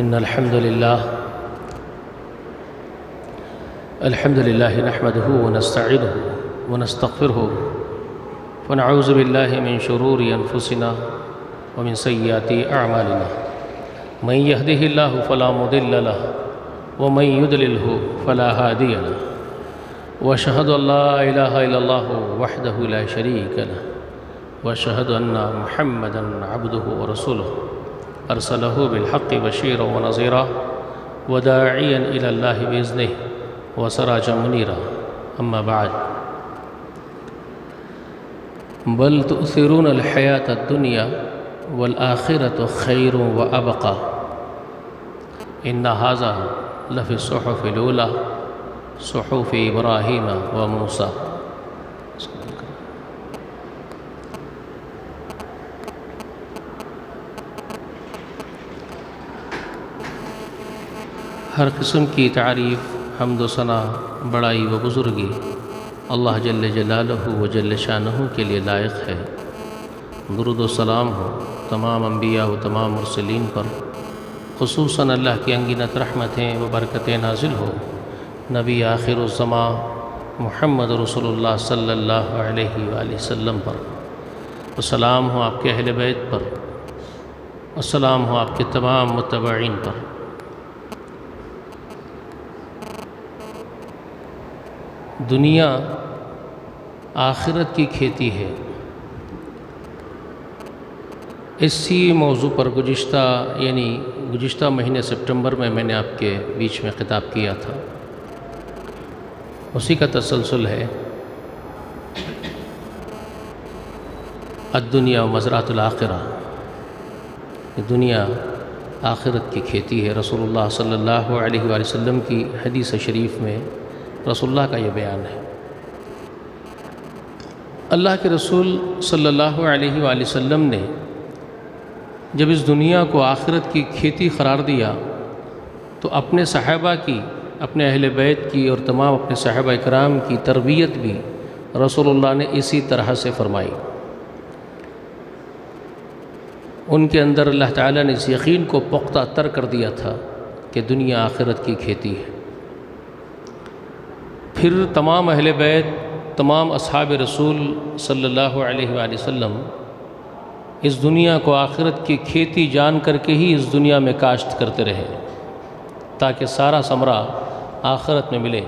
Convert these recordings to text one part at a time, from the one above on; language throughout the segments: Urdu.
إن الحمد لله نحمده ونستعينه ونستغفره ونعوذ بالله من شرور أنفسنا ومن سيئات أعمالنا من يهده الله فلا مضل له ومن يضلله فلا هادي له وأشهد أن لا إله إلا الله وحده لا شريك له وأشهد أن محمدًا عبده ورسوله أرسله بالحق بشيرا ونذيرا وداعيا إلى الله بإذنه وسراجا منيرا أما بعد بل تؤثرون الحياة الدنيا والآخرة خير وأبقى إن هذا لفي الصحف الأولى صحف إبراهيم وموسى. ہر قسم کی تعریف، حمد و ثنا، بڑائی و بزرگی اللہ جل جلالہ و جل شانہ کے لیے لائق ہے۔ درود و سلام ہو تمام انبیاء و تمام مرسلین پر، خصوصاً اللہ کی انگنت رحمتیں و برکتیں نازل ہو نبی آخر الزمان محمد رسول اللہ صلی اللہ علیہ وآلہ وسلم پر، السلام ہو آپ کے اہل بیت پر، السلام ہو آپ کے تمام متبعین پر۔ دنیا آخرت کی کھیتی ہے، اسی موضوع پر گزشتہ مہینے سپٹمبر میں نے آپ کے بیچ میں خطاب کیا تھا، اسی کا تسلسل ہے۔ الدنیا و مزرعۃ الآخرہ، دنیا آخرت کی کھیتی ہے۔ رسول اللہ صلی اللہ علیہ وآلہ وسلم کی حدیث شریف میں رسول اللہ کا یہ بیان ہے۔ اللہ کے رسول صلی اللہ علیہ وآلہ وسلم نے جب اس دنیا کو آخرت کی کھیتی قرار دیا تو اپنے صحابہ کی، اپنے اہل بیت کی اور تمام اپنے صحابہ کرام کی تربیت بھی رسول اللہ نے اسی طرح سے فرمائی۔ ان کے اندر اللہ تعالیٰ نے اس یقین کو پختہ تر کر دیا تھا کہ دنیا آخرت کی کھیتی ہے۔ پھر تمام اہل بیت، تمام اصحاب رسول صلی اللہ علیہ وآلہ وسلم اس دنیا کو آخرت کی کھیتی جان کر کے ہی اس دنیا میں کاشت کرتے رہے تاکہ سارا ثمرہ آخرت میں ملے۔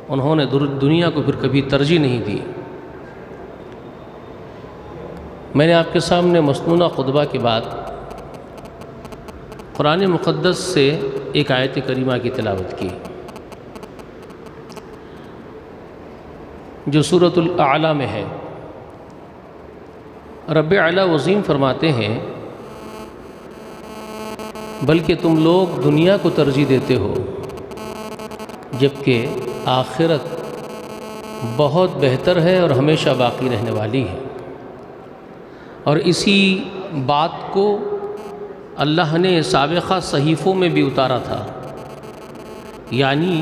انہوں نے دنیا کو پھر کبھی ترجیح نہیں دی۔ میں نے آپ کے سامنے مسنونہ خطبہ کے بعد قرآن مقدس سے ایک آیت کریمہ کی تلاوت کی جو سورۃ الاعلیٰ میں ہے۔ رب اعلیٰ عظیم فرماتے ہیں، بلکہ تم لوگ دنیا کو ترجیح دیتے ہو جبکہ آخرت بہت بہتر ہے اور ہمیشہ باقی رہنے والی ہے۔ اور اسی بات کو اللہ نے سابقہ صحیفوں میں بھی اتارا تھا، یعنی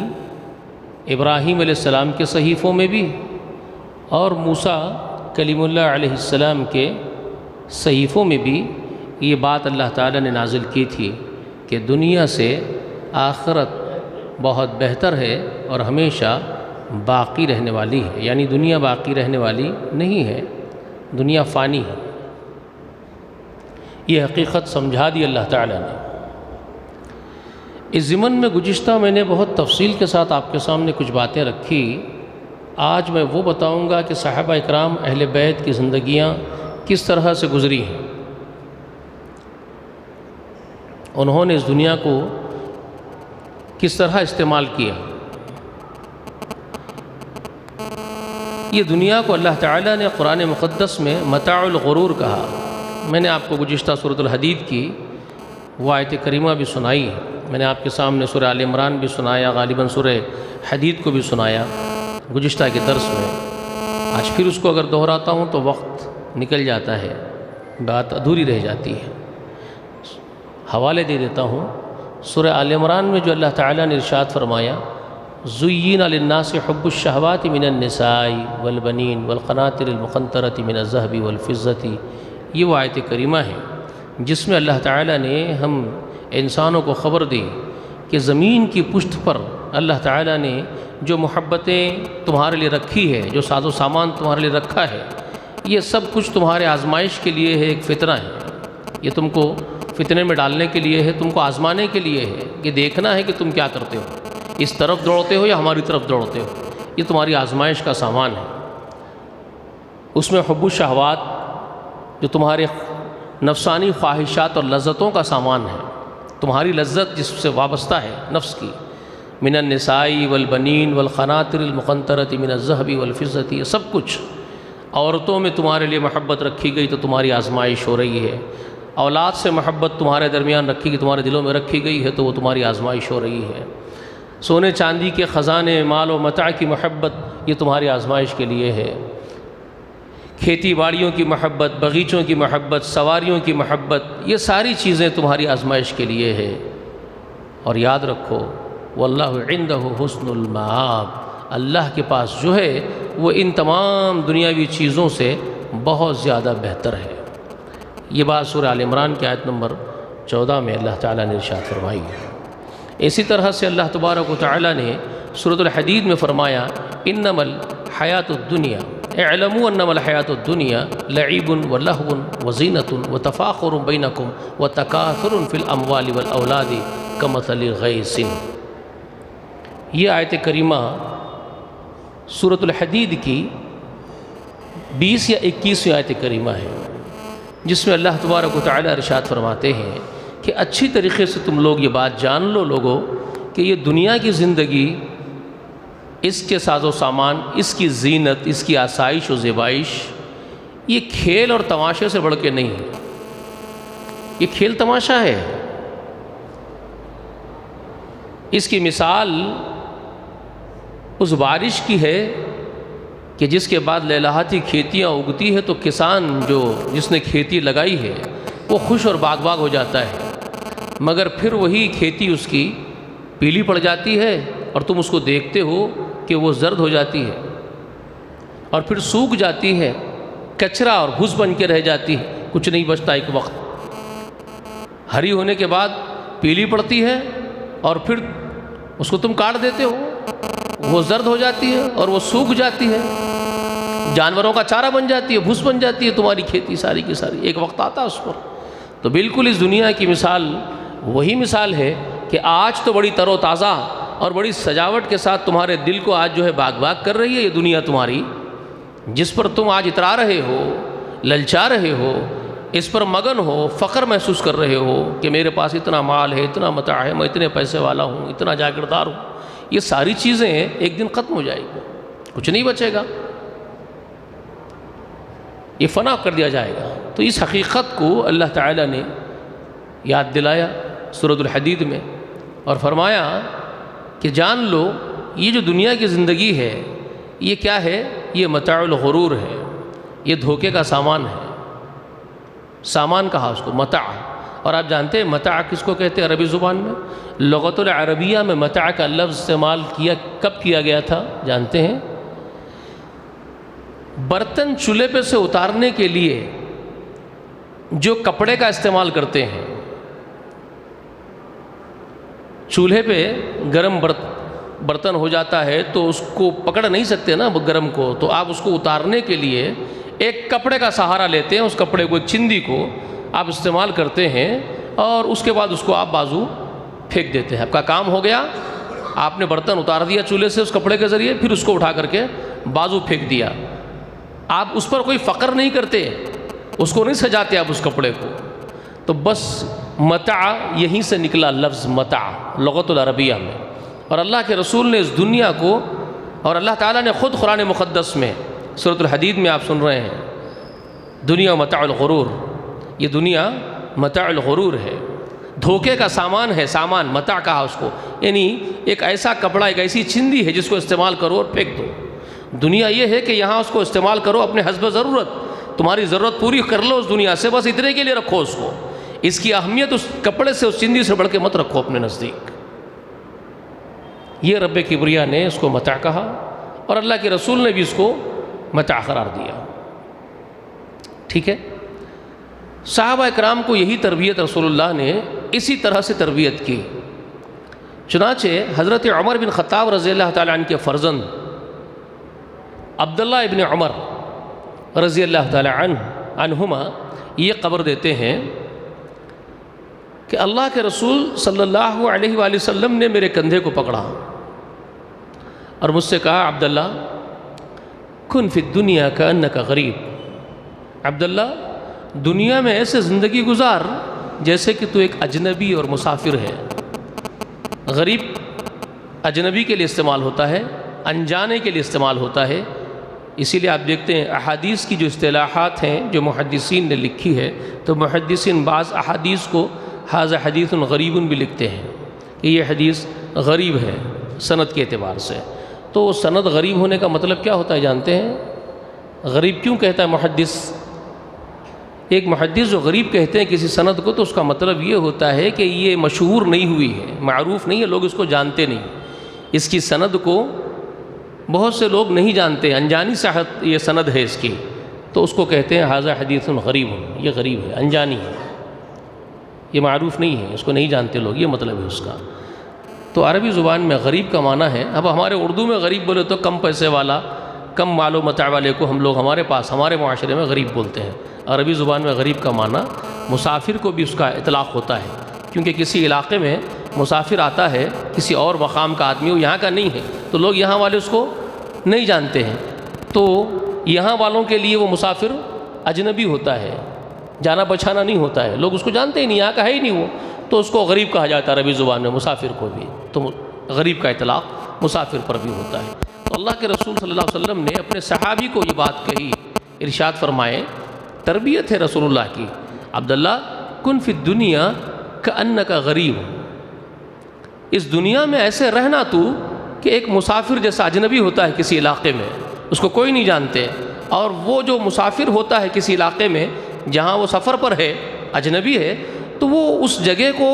ابراہیم علیہ السلام کے صحیفوں میں بھی اور موسیٰ کلیم اللہ علیہ السلام کے صحیفوں میں بھی یہ بات اللہ تعالیٰ نے نازل کی تھی کہ دنیا سے آخرت بہت بہتر ہے اور ہمیشہ باقی رہنے والی ہے، یعنی دنیا باقی رہنے والی نہیں ہے، دنیا فانی ہے۔ یہ حقیقت سمجھا دی اللہ تعالیٰ نے۔ اس ضمن میں گزشتہ میں نے بہت تفصیل کے ساتھ آپ کے سامنے کچھ باتیں رکھی۔ آج میں وہ بتاؤں گا کہ صحابہ اکرام اہل بیت کی زندگیاں کس طرح سے گزری ہیں، انہوں نے اس دنیا کو کس طرح استعمال کیا۔ یہ دنیا کو اللہ تعالیٰ نے قرآن مقدس میں متاع الغرور کہا۔ میں نے آپ کو گزشتہ سورۃ الحدید کی وہ آیت کریمہ بھی سنائی ہے، میں نے آپ کے سامنے سورہ آل عمران بھی سنایا، غالباً سورہ حدید کو بھی سنایا گزشتہ کے درس میں۔ آج پھر اس کو اگر دہراتا ہوں تو وقت نکل جاتا ہے، بات ادھوری رہ جاتی ہے۔ حوالے دے دیتا ہوں، سورہ آل عمران میں جو اللہ تعالیٰ نے ارشاد فرمایا، زُيِّنَ لِلنَّاسِ حُبُّ الشَّهَوَاتِ مِنَ النِّسَاءِ وَالْبَنِينَ وَالْقَنَاطِرِ الْمُقَنطَرَةِ مِنَ الذَّهَبِ وَالْفِضَّةِ، یہ وہ آیت کریمہ ہے جس میں اللہ تعالیٰ نے ہم انسانوں کو خبر دی کہ زمین کی پشت پر اللہ تعالیٰ نے جو محبتیں تمہارے لیے رکھی ہے، جو ساز و سامان تمہارے لیے رکھا ہے، یہ سب کچھ تمہارے آزمائش کے لیے ہے، ایک فتنہ ہے۔ یہ تم کو فتنے میں ڈالنے کے لیے ہے، تم کو آزمانے کے لیے ہے، کہ دیکھنا ہے کہ تم کیا کرتے ہو، اس طرف دوڑتے ہو یا ہماری طرف دوڑتے ہو۔ یہ تمہاری آزمائش کا سامان ہے۔ اس میں حب الشہوات، جو تمہارے نفسانی خواہشات اور لذتوں کا سامان ہے، تمہاری لذت جس سے وابستہ ہے نفس کی، من النساء والبنین والقناطر المقنطرۃ من الذهب والفضۃ، یہ سب کچھ عورتوں میں تمہارے لیے محبت رکھی گئی تو تمہاری آزمائش ہو رہی ہے۔ اولاد سے محبت تمہارے درمیان رکھی گئی، تمہارے دلوں میں رکھی گئی ہے تو وہ تمہاری آزمائش ہو رہی ہے۔ سونے چاندی کے خزانے، مال و متاع کی محبت، یہ تمہاری آزمائش کے لیے ہے۔ کھیتی باڑیوں کی محبت، باغیچوں کی محبت، سواریوں کی محبت، یہ ساری چیزیں تمہاری آزمائش کے لیے ہے۔ اور یاد رکھو واللہ عندہ حسن المآب، اللہ کے پاس جو ہے وہ ان تمام دنیاوی چیزوں سے بہت زیادہ بہتر ہے۔ یہ بات سورہ آل عمران کی آیت نمبر 14 میں اللہ تعالیٰ نے ارشاد فرمائی ہے۔ اسی طرح سے اللہ تبارک و تعالیٰ نے سورۃ الحدید میں فرمایا انما الحیات الدنیا اعلموا انما الحیات الدنیا لعب ولہو وزینۃ وتفاخر بینکم وتکاثر فی الاموال والاولاد کمثل غیث۔ یہ آیت کریمہ سورۃ الحدید کی 20 یا 21ویں آیت کریمہ ہے، جس میں اللہ تبارک و تعالیٰ ارشاد فرماتے ہیں کہ اچھی طریقے سے تم لوگ یہ بات جان لو لوگو کہ یہ دنیا کی زندگی، اس کے ساز و سامان، اس کی زینت، اس کی آسائش و زیبائش، یہ کھیل اور تماشے سے بڑھ کے نہیں ہے۔ یہ کھیل تماشا ہے۔ اس کی مثال اس بارش کی ہے کہ جس کے بعد لہلہاتی کھیتیاں اگتی ہے تو کسان جس نے کھیتی لگائی ہے وہ خوش اور باغ باغ ہو جاتا ہے، مگر پھر وہی کھیتی اس کی پیلی پڑ جاتی ہے اور تم اس کو دیکھتے ہو کہ وہ زرد ہو جاتی ہے اور پھر سوکھ جاتی ہے، کچرا اور بھوس بن کے رہ جاتی ہے، کچھ نہیں بچتا۔ ایک وقت ہری ہونے کے بعد پیلی پڑتی ہے اور پھر اس کو تم کاٹ دیتے ہو، وہ زرد ہو جاتی ہے اور وہ سوکھ جاتی ہے، جانوروں کا چارہ بن جاتی ہے، بھوس بن جاتی ہے تمہاری کھیتی ساری کی ساری۔ ایک وقت آتا ہے اس پر۔ تو بالکل اس دنیا کی مثال وہی مثال ہے کہ آج تو بڑی تر و تازہ اور بڑی سجاوٹ کے ساتھ تمہارے دل کو آج جو ہے باغ باغ کر رہی ہے یہ دنیا تمہاری، جس پر تم آج اترا رہے ہو، للچا رہے ہو، اس پر مگن ہو، فخر محسوس کر رہے ہو کہ میرے پاس اتنا مال ہے، اتنا متاع ہے، میں اتنے پیسے والا ہوں، اتنا جاگیردار ہوں۔ یہ ساری چیزیں ایک دن ختم ہو جائے گی، کچھ نہیں بچے گا، یہ فنا کر دیا جائے گا۔ تو اس حقیقت کو اللہ تعالیٰ نے یاد دلایا سورۃ الحدید میں اور فرمایا کہ جان لو یہ جو دنیا کی زندگی ہے یہ کیا ہے؟ یہ متاع الغرور ہے، یہ دھوکے کا سامان ہے۔ سامان کہا اس کو متاع، اور آپ جانتے ہیں متاع کس کو کہتے ہیں عربی زبان میں؟ لغت العربیہ میں متاع کا لفظ استعمال کب کیا گیا تھا جانتے ہیں؟ برتن چولہے پہ سے اتارنے کے لیے جو کپڑے کا استعمال کرتے ہیں، چولہے پہ گرم برتن ہو جاتا ہے تو اس کو پکڑ نہیں سکتے نا گرم کو، تو آپ اس کو اتارنے کے لیے ایک کپڑے کا سہارا لیتے ہیں، اس کپڑے کو، ایک چندی کو آپ استعمال کرتے ہیں اور اس کے بعد اس کو آپ بازو پھینک دیتے ہیں۔ آپ کا کام ہو گیا، آپ نے برتن اتار دیا چولہے سے اس کپڑے کے ذریعے، پھر اس کو اٹھا کر کے بازو پھینک دیا۔ آپ اس پر کوئی فخر نہیں کرتے، اس کو نہیں سجاتے آپ اس کپڑے کو۔ تو بس متاع یہیں سے نکلا لفظ متاع لغت العربیہ میں، اور اللہ کے رسول نے اس دنیا کو، اور اللہ تعالیٰ نے خود قرآن مقدس میں سورۃ الحدید میں آپ سن رہے ہیں دنیا متاع الغرور، یہ دنیا متاع الغرور ہے، دھوکے کا سامان ہے۔ سامان متاع کہا اس کو، یعنی ایک ایسا کپڑا، ایک ایسی چندی ہے جس کو استعمال کرو اور پھینک دو۔ دنیا یہ ہے کہ یہاں اس کو استعمال کرو اپنے حسب ضرورت، تمہاری ضرورت پوری کر لو اس دنیا سے، بس اتنے کے لیے رکھو اس کو، اس کی اہمیت اس کپڑے سے، اس چندی سے بڑھ کے مت رکھو اپنے نزدیک۔ یہ رب کبریا نے اس کو متاع کہا اور اللہ کے رسول نے بھی اس کو متاع قرار دیا۔ ٹھیک ہے، صحابہ اکرام کو یہی تربیت رسول اللہ نے اسی طرح سے تربیت کی۔ چنانچہ حضرت عمر بن خطاب رضی اللہ تعالیٰ عنہ کے فرزند عبداللہ ابن عمر رضی اللہ تعالیٰ عنہما یہ خبر دیتے ہیں کہ اللہ کے رسول صلی اللہ علیہ وآلہ وسلم نے میرے کندھے کو پکڑا اور مجھ سے کہا، عبداللہ کن فی الدنیا کأنک غریب، عبداللہ دنیا میں ایسے زندگی گزار جیسے کہ تو ایک اجنبی اور مسافر ہے۔ غریب اجنبی کے لیے استعمال ہوتا ہے، انجانے کے لیے استعمال ہوتا ہے۔ اسی لیے آپ دیکھتے ہیں احادیث کی جو اصطلاحات ہیں جو محدثین نے لکھی ہے، تو محدثین بعض احادیث کو ھذا حدیث غریب بھی لکھتے ہیں کہ یہ حدیث غریب ہے سند کے اعتبار سے۔ تو سند غریب ہونے کا مطلب کیا ہوتا ہے جانتے ہیں؟ غریب کیوں کہتا ہے محدث؟ ایک محدث جو غریب کہتے ہیں کسی سند کو، تو اس کا مطلب یہ ہوتا ہے کہ یہ مشہور نہیں ہوئی ہے، معروف نہیں ہے، لوگ اس کو جانتے نہیں، اس کی سند کو بہت سے لوگ نہیں جانتے، انجانی صحت یہ سند ہے اس کی، تو اس کو کہتے ہیں ھذا حدیث غریب، یہ غریب ہے، انجانی ہے، یہ معروف نہیں ہے، اس کو نہیں جانتے لوگ، یہ مطلب ہے اس کا۔ تو عربی زبان میں غریب کا معنی ہے، اب ہمارے اردو میں غریب بولے تو کم پیسے والا، کم مال و متاع والے کو ہم لوگ ہمارے پاس ہمارے معاشرے میں غریب بولتے ہیں۔ عربی زبان میں غریب کا معنی مسافر کو بھی اس کا اطلاق ہوتا ہے، کیونکہ کسی علاقے میں مسافر آتا ہے، کسی اور مقام کا آدمی، وہ یہاں کا نہیں ہے، تو لوگ یہاں والے اس کو نہیں جانتے ہیں، تو یہاں والوں کے لیے وہ مسافر اجنبی ہوتا ہے، جانا پہچانا نہیں ہوتا ہے، لوگ اس کو جانتے ہی نہیں، یہاں کا ہے ہی نہیں وہ، تو اس کو غریب کہا جاتا ہے عربی زبان میں، مسافر کو بھی۔ تو غریب کا اطلاق مسافر پر بھی ہوتا ہے۔ تو اللہ کے رسول صلی اللہ علیہ وسلم نے اپنے صحابی کو یہ بات کہی، ارشاد فرمائے، تربیت ہے رسول اللہ کی، عبداللہ کن فی الدنیا کأنک غریب، اس دنیا میں ایسے رہنا تو کہ ایک مسافر جیسا اجنبی ہوتا ہے کسی علاقے میں، اس کو کوئی نہیں جانتے، اور وہ جو مسافر ہوتا ہے کسی علاقے میں جہاں وہ سفر پر ہے، اجنبی ہے، تو وہ اس جگہ کو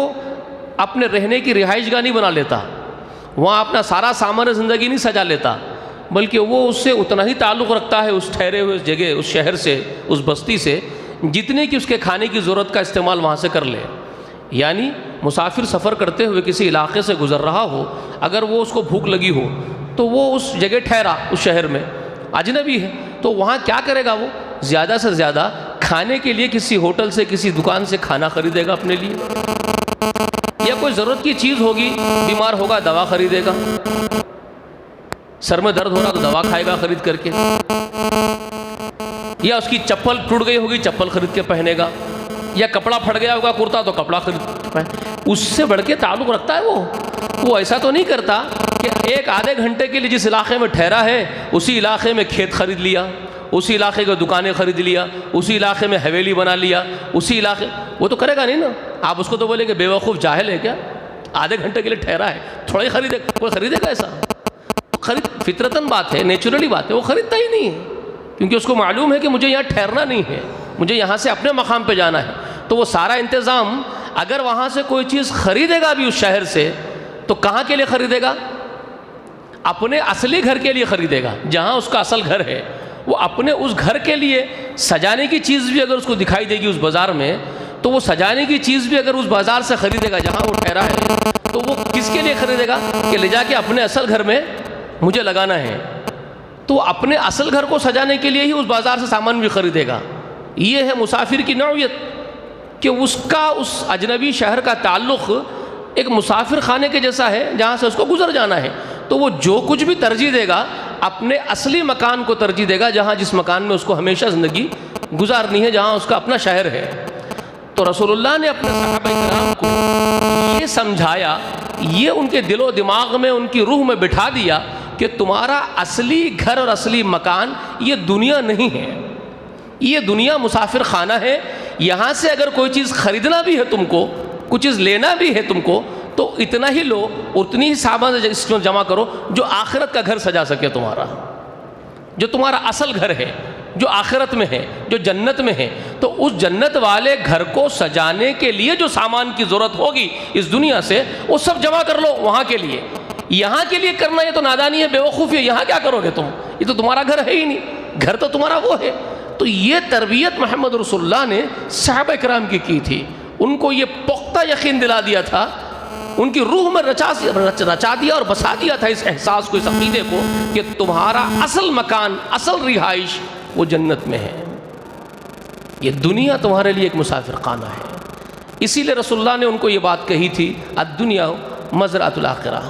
اپنے رہنے کی رہائش گاہ نہیں بنا لیتا، وہاں اپنا سارا سامان زندگی نہیں سجا لیتا، بلکہ وہ اس سے اتنا ہی تعلق رکھتا ہے اس ٹھہرے ہوئے اس جگہ، اس شہر سے، اس بستی سے، جتنے کی اس کے کھانے کی ضرورت کا استعمال وہاں سے کر لے۔ یعنی مسافر سفر کرتے ہوئے کسی علاقے سے گزر رہا ہو، اگر وہ اس کو بھوک لگی ہو تو وہ اس جگہ ٹھہرا، اس شہر میں، اجنبی ہے، تو وہاں کیا کرے گا؟ وہ زیادہ سے زیادہ کھانے کے لیے کسی ہوٹل سے، کسی دکان سے کھانا خریدے گا اپنے لیے، یا کوئی ضرورت کی چیز ہوگی، بیمار ہوگا دوا خریدے گا، سر میں درد ہو رہا تو دوا کھائے گا خرید کر کے، یا اس کی چپل ٹوٹ گئی ہوگی چپل خرید کے پہنے گا، یا کپڑا پھٹ گیا ہوگا کرتا تو کپڑا خرید کے پہنے، اس سے بڑھ کے تعلق رکھتا ہے وہ ایسا تو نہیں کرتا کہ ایک آدھے گھنٹے کے لیے جس علاقے میں ٹھہرا ہے اسی علاقے میں کھیت خرید لیا، اسی علاقے کی دکانیں خرید لیا، اسی علاقے میں حویلی بنا لیا، اسی علاقے، وہ تو کرے گا نہیں نا۔ آپ اس کو تو بولے کہ بے وقوف جاہل ہے کیا، آدھے گھنٹے کے لیے ٹھہرا ہے، تھوڑا ہی خریدے، کوئی خریدے گا ایسا؟ خرید فطرتاً بات ہے، نیچرلی بات ہے، وہ خریدتا ہی نہیں ہے، کیونکہ اس کو معلوم ہے کہ مجھے یہاں ٹھہرنا نہیں ہے، مجھے یہاں سے اپنے مقام پہ جانا ہے، تو وہ سارا انتظام اگر وہاں سے کوئی چیز خریدے گا بھی اس شہر سے، تو کہاں کے لیے خریدے گا؟ اپنے اصلی گھر کے لیے خریدے گا، جہاں اس کا اصل گھر ہے، وہ اپنے اس گھر کے لیے سجانے کی چیز بھی اگر اس کو دکھائی دے گی اس بازار میں، تو وہ سجانے کی چیز بھی اگر اس بازار سے خریدے گا جہاں وہ ٹھہرا ہے، تو وہ کس کے لیے خریدے گا؟ کہ لے جا کے اپنے اصل گھر میں مجھے لگانا ہے، تو اپنے اصل گھر کو سجانے کے لیے ہی اس بازار سے سامان بھی خریدے گا۔ یہ ہے مسافر کی نوعیت، کہ اس کا اس اجنبی شہر کا تعلق ایک مسافر خانے کے جیسا ہے جہاں سے اس کو گزر جانا ہے، تو وہ جو کچھ بھی ترجیح دے گا اپنے اصلی مکان کو ترجیح دے گا، جہاں جس مکان میں اس کو ہمیشہ زندگی گزارنی ہے، جہاں اس کا اپنا شہر ہے۔ تو رسول اللہ نے اپنے صحابہ کرام کو یہ سمجھایا، یہ ان کے دل و دماغ میں، ان کی روح میں بٹھا دیا کہ تمہارا اصلی گھر اور اصلی مکان یہ دنیا نہیں ہے، یہ دنیا مسافر خانہ ہے، یہاں سے اگر کوئی چیز خریدنا بھی ہے تم کو، کچھ چیز لینا بھی ہے تم کو، تو اتنا ہی لو، اتنی ہی سامان اس میں جمع کرو جو آخرت کا گھر سجا سکے تمہارا، جو تمہارا اصل گھر ہے، جو آخرت میں ہے، جو جنت میں ہے، تو اس جنت والے گھر کو سجانے کے لیے جو سامان کی ضرورت ہوگی اس دنیا سے، وہ سب جمع کر لو وہاں کے لیے۔ یہاں کے لیے کرنا یہ تو نادانی ہے، بے وقوفی ہے، یہاں کیا کرو گے تم، یہ تو تمہارا گھر ہے ہی نہیں، گھر تو تمہارا وہ ہے۔ تو یہ تربیت محمد رسول اللہ نے صحابہ کرام کی تھی، ان کو یہ پختہ یقین دلا دیا تھا، ان کی روح میں رچا دیا اور بسا دیا تھا اس احساس کو، اس عقیدے کو کہ تمہارا اصل مکان، اصل رہائش وہ جنت میں ہے، یہ دنیا تمہارے لیے ایک مسافر خانہ ہے۔ اسی لیے رسول اللہ نے ان کو یہ بات کہی تھی، الدنیا مزرعۃ الآخرہ،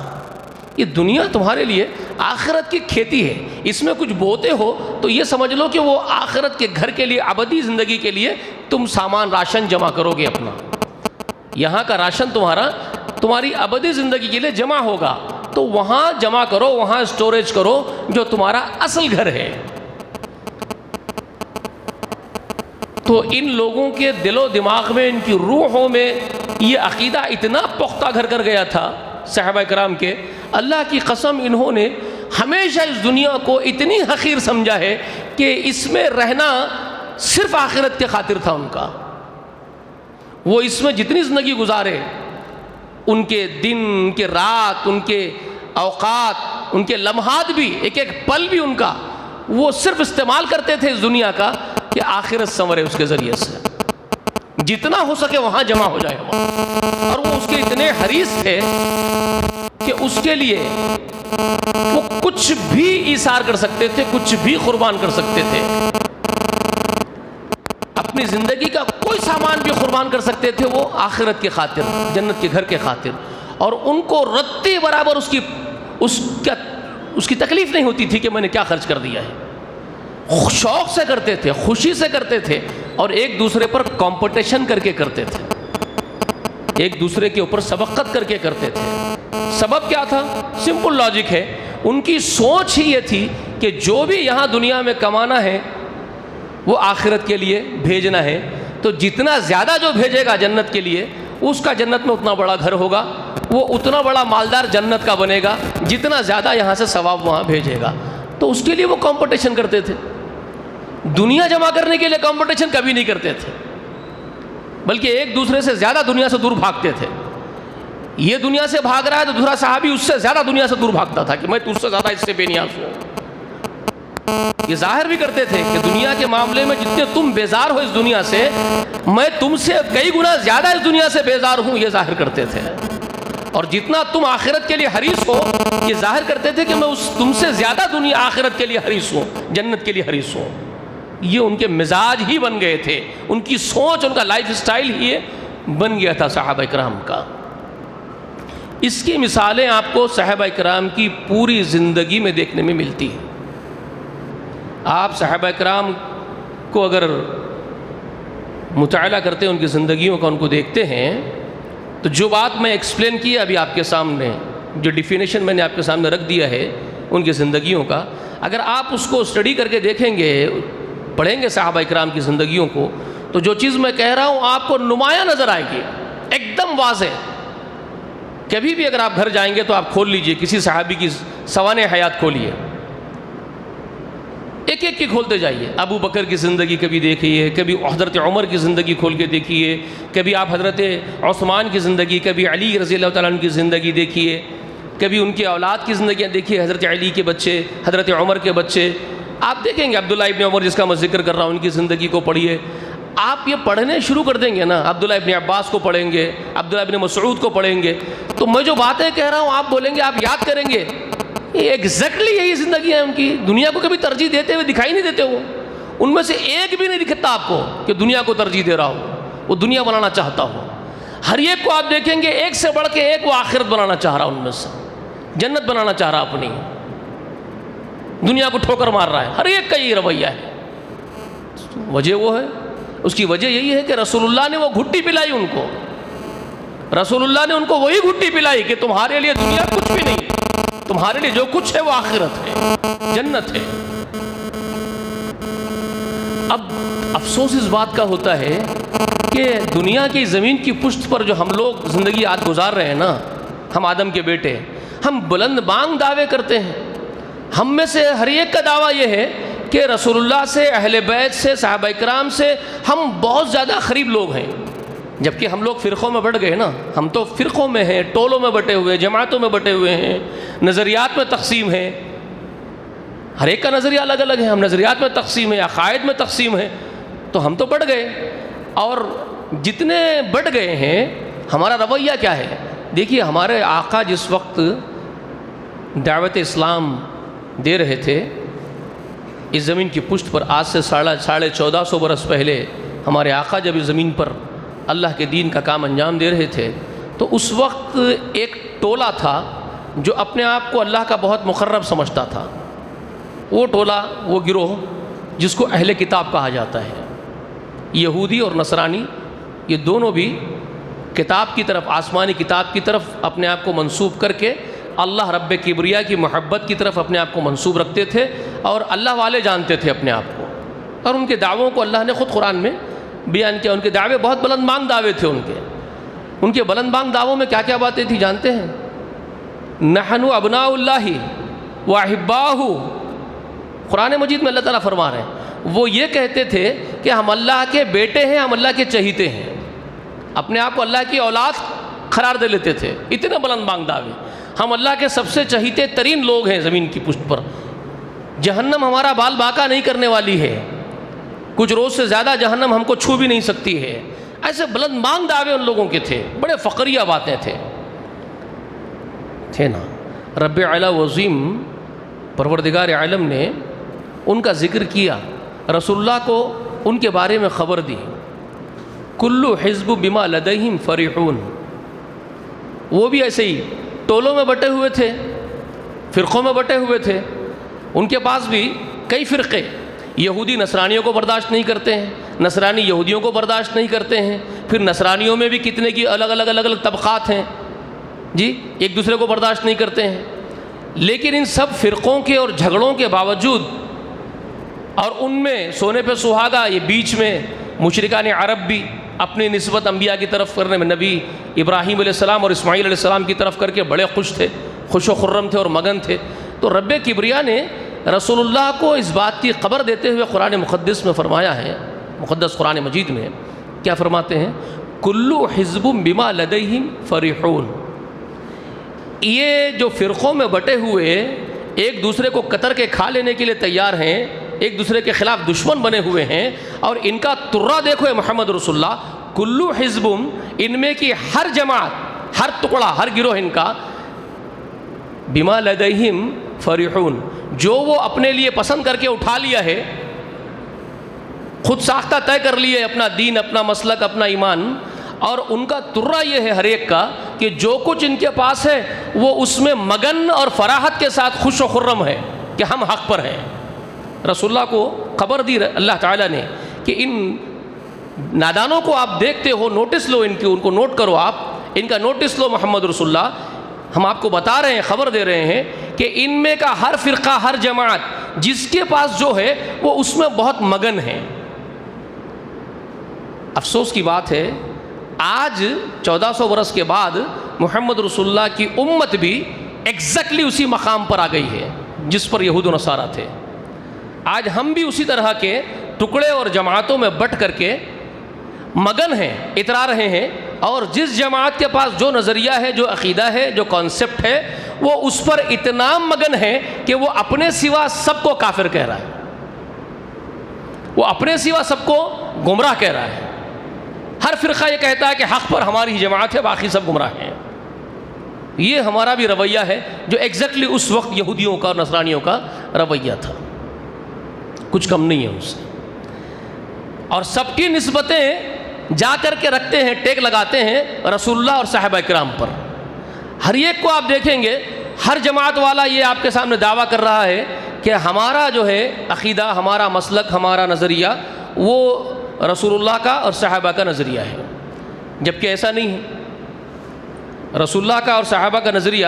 یہ دنیا تمہارے لیے آخرت کی کھیتی ہے، اس میں کچھ بوتے ہو تو یہ سمجھ لو کہ وہ آخرت کے گھر کے لیے، ابدی زندگی کے لیے تم سامان راشن جمع کرو گے اپنا، یہاں کا راشن تمہاری ابدی زندگی کے لیے جمع ہوگا، تو وہاں جمع کرو، وہاں اسٹوریج کرو جو تمہارا اصل گھر ہے۔ تو ان لوگوں کے دل و دماغ میں، ان کی روحوں میں یہ عقیدہ اتنا پختہ گھر کر گیا تھا صحابہ کرام کے، اللہ کی قسم انہوں نے ہمیشہ اس دنیا کو اتنی حقیر سمجھا ہے کہ اس میں رہنا صرف آخرت کے خاطر تھا ان کا۔ وہ اس میں جتنی زندگی گزارے، ان کے دن، ان کے رات، ان کے اوقات، ان کے لمحات بھی، ایک ایک پل بھی ان کا، وہ صرف استعمال کرتے تھے اس دنیا کا کہ آخرت سنورے اس کے ذریعے سے، جتنا ہو سکے وہاں جمع ہو جائے وہاں۔ اور وہ اس کے اتنے حریص تھے کہ اس کے لیے وہ کچھ بھی ایثار کر سکتے تھے، کچھ بھی قربان کر سکتے تھے، اپنی زندگی کا کوئی سامان بھی قربان کر سکتے تھے وہ آخرت کے خاطر، جنت کے گھر کے خاطر۔ اور ان کو رتی برابر اس کی تکلیف نہیں ہوتی تھی کہ میں نے کیا خرچ کر دیا ہے، شوق سے کرتے تھے، خوشی سے کرتے تھے، اور ایک دوسرے پر کمپٹیشن کر کے کرتے تھے، ایک دوسرے کے اوپر سبقت کر کے کرتے تھے۔ سبب کیا تھا؟ سمپل لاجک ہے، ان کی سوچ ہی یہ تھی کہ جو بھی یہاں دنیا میں کمانا ہے وہ آخرت کے لیے بھیجنا ہے، تو جتنا زیادہ جو بھیجے گا جنت کے لیے، اس کا جنت میں اتنا بڑا گھر ہوگا، وہ اتنا بڑا مالدار جنت کا بنے گا، جتنا زیادہ یہاں سے ثواب وہاں بھیجے گا۔ تو اس کے لیے وہ کمپٹیشن کرتے تھے، دنیا جمع کرنے کے لیے کمپٹیشن کبھی نہیں کرتے تھے، بلکہ ایک دوسرے سے زیادہ دنیا سے دور بھاگتے تھے۔ یہ دنیا سے بھاگ رہا ہے تو دوسرا صحابی اس سے زیادہ دنیا سے دور بھاگتا تھا کہ میں تجھ سے زیادہ اس سے بے نیاز ہوں۔ یہ ظاہر بھی کرتے تھے کہ دنیا کے معاملے میں جتنے تم بیزار ہو اس دنیا سے، میں تم سے کئی گنا زیادہ اس دنیا سے بیزار ہوں، یہ ظاہر کرتے تھے۔ اور جتنا تم آخرت کے لیے حریص ہو، یہ ظاہر کرتے تھے کہ میں تم سے زیادہ دنیا آخرت کے لیے حریص ہوں، جنت کے لیے حریص ہوں۔ یہ ان کے مزاج ہی بن گئے تھے، ان کی سوچ، ان کا لائف سٹائل ہی بن گیا تھا صحابہ کرام کا۔ اس کی مثالیں آپ کو صحابہ کرام کی پوری زندگی میں دیکھنے میں ملتی ہیں۔ آپ صحابہ کرام کو اگر مطالعہ کرتے ہیں، ان کی زندگیوں کا، ان کو دیکھتے ہیں، تو جو بات میں ایکسپلین کی ابھی آپ کے سامنے، جو ڈیفینیشن میں نے آپ کے سامنے رکھ دیا ہے ان کی زندگیوں کا، اگر آپ اس کو اسٹڈی کر کے دیکھیں گے، پڑھیں گے صحابہ کرام کی زندگیوں کو، تو جو چیز میں کہہ رہا ہوں آپ کو نمایاں نظر آئے گی، ایک دم واضح۔ کبھی بھی اگر آپ گھر جائیں گے تو آپ کھول لیجئے کسی صحابی کی سوانح حیات کھولیے، ایک ایک کی کھولتے جائیے۔ ابو بکر کی زندگی کبھی دیکھیے، کبھی حضرت عمر کی زندگی کھول کے دیکھیے، کبھی آپ حضرت عثمان کی زندگی، کبھی علی رضی اللہ تعالیٰ عنہ کی زندگی دیکھیے، کبھی ان کے اولاد کی زندگیاں دیکھیے، حضرت علی کے بچے، حضرت عمر کے بچے، آپ دیکھیں گے عبداللہ ابن عمر جس کا میں ذکر کر رہا ہوں، ان کی زندگی کو پڑھیے۔ آپ یہ پڑھنے شروع کر دیں گے نا، عبداللہ ابن عباس کو پڑھیں گے، عبداللہ ابن مسعود کو پڑھیں گے، تو میں جو باتیں کہہ رہا ہوں آپ بولیں گے، آپ یاد کریں گے، یہ ایگزیکٹلی یہی زندگی ہے ان کی۔ دنیا کو کبھی ترجیح دیتے ہوئے دکھائی نہیں دیتے، وہ ان میں سے ایک بھی نہیں دکھتا آپ کو کہ دنیا کو ترجیح دے رہا ہو، وہ دنیا بنانا چاہتا ہو۔ ہر ایک کو آپ دیکھیں گے ایک سے بڑھ کے ایک وہ آخرت بنانا چاہ رہا، ان میں سے جنت بنانا چاہ رہا، اپنی دنیا کو ٹھوکر مار رہا ہے۔ ہر ایک کا یہ رویہ ہے۔ وجہ وہ ہے، اس کی وجہ یہی ہے کہ رسول اللہ نے وہ گھٹی پلائی ان کو، رسول اللہ نے ان کو وہی گھٹی پلائی کہ تمہارے لیے دنیا کچھ بھی نہیں، تمہارے لیے جو کچھ ہے وہ آخرت ہے، جنت ہے۔ اب افسوس اس بات کا ہوتا ہے کہ دنیا کی زمین کی پشت پر جو ہم لوگ زندگی آج گزار رہے ہیں نا، ہم آدم کے بیٹے، ہم بلند بانگ دعوے کرتے ہیں، ہم میں سے ہر ایک کا دعویٰ یہ ہے کہ رسول اللہ سے، اہل بیت سے، صحابہ کرام سے ہم بہت زیادہ قریب لوگ ہیں، جبکہ ہم لوگ فرقوں میں بٹ گئے نا، ہم تو فرقوں میں ہیں، ٹولوں میں بٹے ہوئے، جماعتوں میں بٹے ہوئے ہیں، نظریات میں تقسیم ہیں، ہر ایک کا نظریہ الگ الگ ہے، ہم نظریات میں تقسیم ہیں، عقائد میں تقسیم ہیں، تو ہم تو بٹ گئے۔ اور جتنے بڑھ گئے ہیں ہمارا رویہ کیا ہے؟ دیکھیے ہمارے آقا جس وقت دعوت اسلام دے رہے تھے اس زمین کی پشت پر، آج سے 1450 برس پہلے ہمارے آقا جب اس زمین پر اللہ کے دین کا کام انجام دے رہے تھے تو اس وقت ایک ٹولہ تھا جو اپنے آپ کو اللہ کا بہت مقرب سمجھتا تھا. وہ ٹولہ، وہ گروہ جس کو اہل کتاب کہا جاتا ہے. یہودی اور نصرانی یہ دونوں بھی کتاب کی طرف، آسمانی کتاب کی طرف اپنے آپ کو منسوب کر کے اللہ رب کبریا کی محبت کی طرف اپنے آپ کو منسوب رکھتے تھے اور اللہ والے جانتے تھے اپنے آپ کو. اور ان کے دعووں کو اللہ نے خود قرآن میں بیان کیا. ان کے دعوے بہت بلند مانگ دعوے تھے. ان کے بلند مانگ دعووں میں کیا کیا باتیں تھیں جانتے ہیں؟ نحن ابناء اللہ واحباہ. قرآن مجید میں اللہ تعالیٰ فرما رہے ہیں وہ یہ کہتے تھے کہ ہم اللہ کے بیٹے ہیں، ہم اللہ کے چہیتے ہیں. اپنے آپ کو اللہ کی اولاد قرار دے لیتے تھے. اتنے بلند مانگ دعوے. ہم اللہ کے سب سے چہیتے ترین لوگ ہیں زمین کی پشت پر. جہنم ہمارا بال باقا نہیں کرنے والی ہے. کچھ روز سے زیادہ جہنم ہم کو چھو بھی نہیں سکتی ہے. ایسے بلند مانگ دعوے ان لوگوں کے تھے. بڑے فقریہ باتیں تھے نا. رب اعلی و عظیم پروردگار عالم نے ان کا ذکر کیا، رسول اللہ کو ان کے بارے میں خبر دی. کلو حزب بما لدیہم فرحون. وہ بھی ایسے ہی ٹولوں میں بٹے ہوئے تھے، فرقوں میں بٹے ہوئے تھے. ان کے پاس بھی کئی فرقے. یہودی نصرانیوں کو برداشت نہیں کرتے ہیں، نصرانی یہودیوں کو برداشت نہیں کرتے ہیں. پھر نصرانیوں میں بھی کتنے کی الگ الگ طبقات ہیں جی، ایک دوسرے کو برداشت نہیں کرتے ہیں. لیکن ان سب فرقوں کے اور جھگڑوں کے باوجود اور ان میں سونے پہ سہاگا، یہ بیچ میں مشرکان عرب بھی اپنی نسبت انبیاء کی طرف کرنے میں نبی ابراہیم علیہ السلام اور اسماعیل علیہ السلام کی طرف کر کے بڑے خوش تھے، خوش و خرم تھے اور مگن تھے. تو رب کبریا نے رسول اللہ کو اس بات کی خبر دیتے ہوئے قرآن مقدس میں فرمایا ہے، مقدس قرآن مجید میں کیا فرماتے ہیں؟ کلو حزب بما لدیہم فرحون. یہ جو فرقوں میں بٹے ہوئے ایک دوسرے کو قطر کے کھا لینے کے لیے تیار ہیں، ایک دوسرے کے خلاف دشمن بنے ہوئے ہیں، اور ان کا ترہ دیکھو ہے محمد رسول اللہ. کلو حزب، ان میں کی ہر جماعت، ہر ٹکڑا، ہر گروہ ان کا بما لدیہم فرحون، جو وہ اپنے لیے پسند کر کے اٹھا لیا ہے، خود ساختہ طے کر لیے اپنا دین، اپنا مسلک، اپنا ایمان. اور ان کا ترہ یہ ہے ہر ایک کا کہ جو کچھ ان کے پاس ہے وہ اس میں مگن اور فراحت کے ساتھ خوش و خرم ہے کہ ہم حق پر ہیں. رسول اللہ کو خبر دی اللہ تعالیٰ نے کہ ان نادانوں کو آپ دیکھتے ہو، نوٹس لو ان کو نوٹ کرو، آپ ان کا نوٹس لو. محمد رسول اللہ ہم آپ کو بتا رہے ہیں، خبر دے رہے ہیں کہ ان میں کا ہر فرقہ، ہر جماعت جس کے پاس جو ہے وہ اس میں بہت مگن ہے. افسوس کی بات ہے آج 1400 برس کے بعد محمد رسول اللہ کی امت بھی ایگزیکٹلی اسی مقام پر آ گئی ہے جس پر یہود و نصارہ تھے. آج ہم بھی اسی طرح کے ٹکڑے اور جماعتوں میں بٹ کر کے مگن ہیں، اترا رہے ہیں. اور جس جماعت کے پاس جو نظریہ ہے، جو عقیدہ ہے، جو کانسیپٹ ہے، وہ اس پر اتنا مگن ہے کہ وہ اپنے سوا سب کو کافر کہہ رہا ہے، وہ اپنے سوا سب کو گمراہ کہہ رہا ہے. ہر فرقہ یہ کہتا ہے کہ حق پر ہماری ہی جماعت ہے، باقی سب گمراہ ہیں. یہ ہمارا بھی رویہ ہے جو ایگزیکٹلی اس وقت یہودیوں کا اور نصرانیوں کا رویہ تھا، کچھ کم نہیں ہے اس سے. اور سب کی نسبتیں جا کر کے رکھتے ہیں، ٹیک لگاتے ہیں رسول اللہ اور صحابہ کرام پر. ہر ایک کو آپ دیکھیں گے، ہر جماعت والا یہ آپ کے سامنے دعویٰ کر رہا ہے کہ ہمارا جو ہے عقیدہ، ہمارا مسلک، ہمارا نظریہ وہ رسول اللہ کا اور صحابہ کا نظریہ ہے. جبکہ ایسا نہیں ہے، رسول اللہ کا اور صحابہ کا نظریہ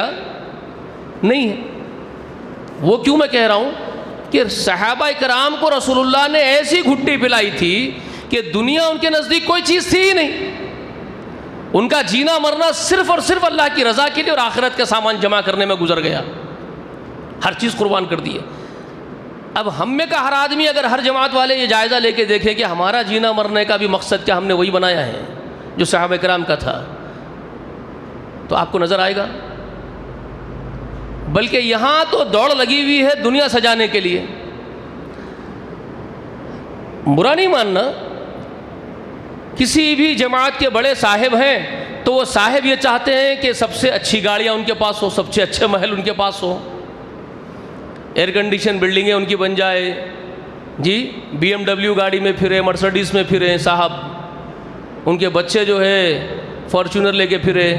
نہیں ہے. وہ کیوں میں کہہ رہا ہوں کہ صحابہ کرام کو رسول اللہ نے ایسی گھٹی پلائی تھی کہ دنیا ان کے نزدیک کوئی چیز تھی ہی نہیں. ان کا جینا مرنا صرف اور صرف اللہ کی رضا کے لیے اور آخرت کا سامان جمع کرنے میں گزر گیا. ہر چیز قربان کر دی ہے. اب ہم میں کا ہر آدمی اگر ہر جماعت والے یہ جائزہ لے کے دیکھے کہ ہمارا جینا مرنے کا بھی مقصد کیا، ہم نے وہی بنایا ہے جو صحابہ کرام کا تھا، تو آپ کو نظر آئے گا. بلکہ یہاں تو دوڑ لگی ہوئی ہے دنیا سجانے کے لیے. برا نہیں ماننا، کسی بھی جماعت کے بڑے صاحب ہیں تو وہ صاحب یہ چاہتے ہیں کہ سب سے اچھی گاڑیاں ان کے پاس ہو، سب سے اچھے محل ان کے پاس ہو، ایئر کنڈیشن بلڈنگیں ان کی بن جائے، جی BMW گاڑی میں پھرے، مرسڈیز میں پھرے صاحب، ان کے بچے جو ہے فارچونر لے کے پھرے،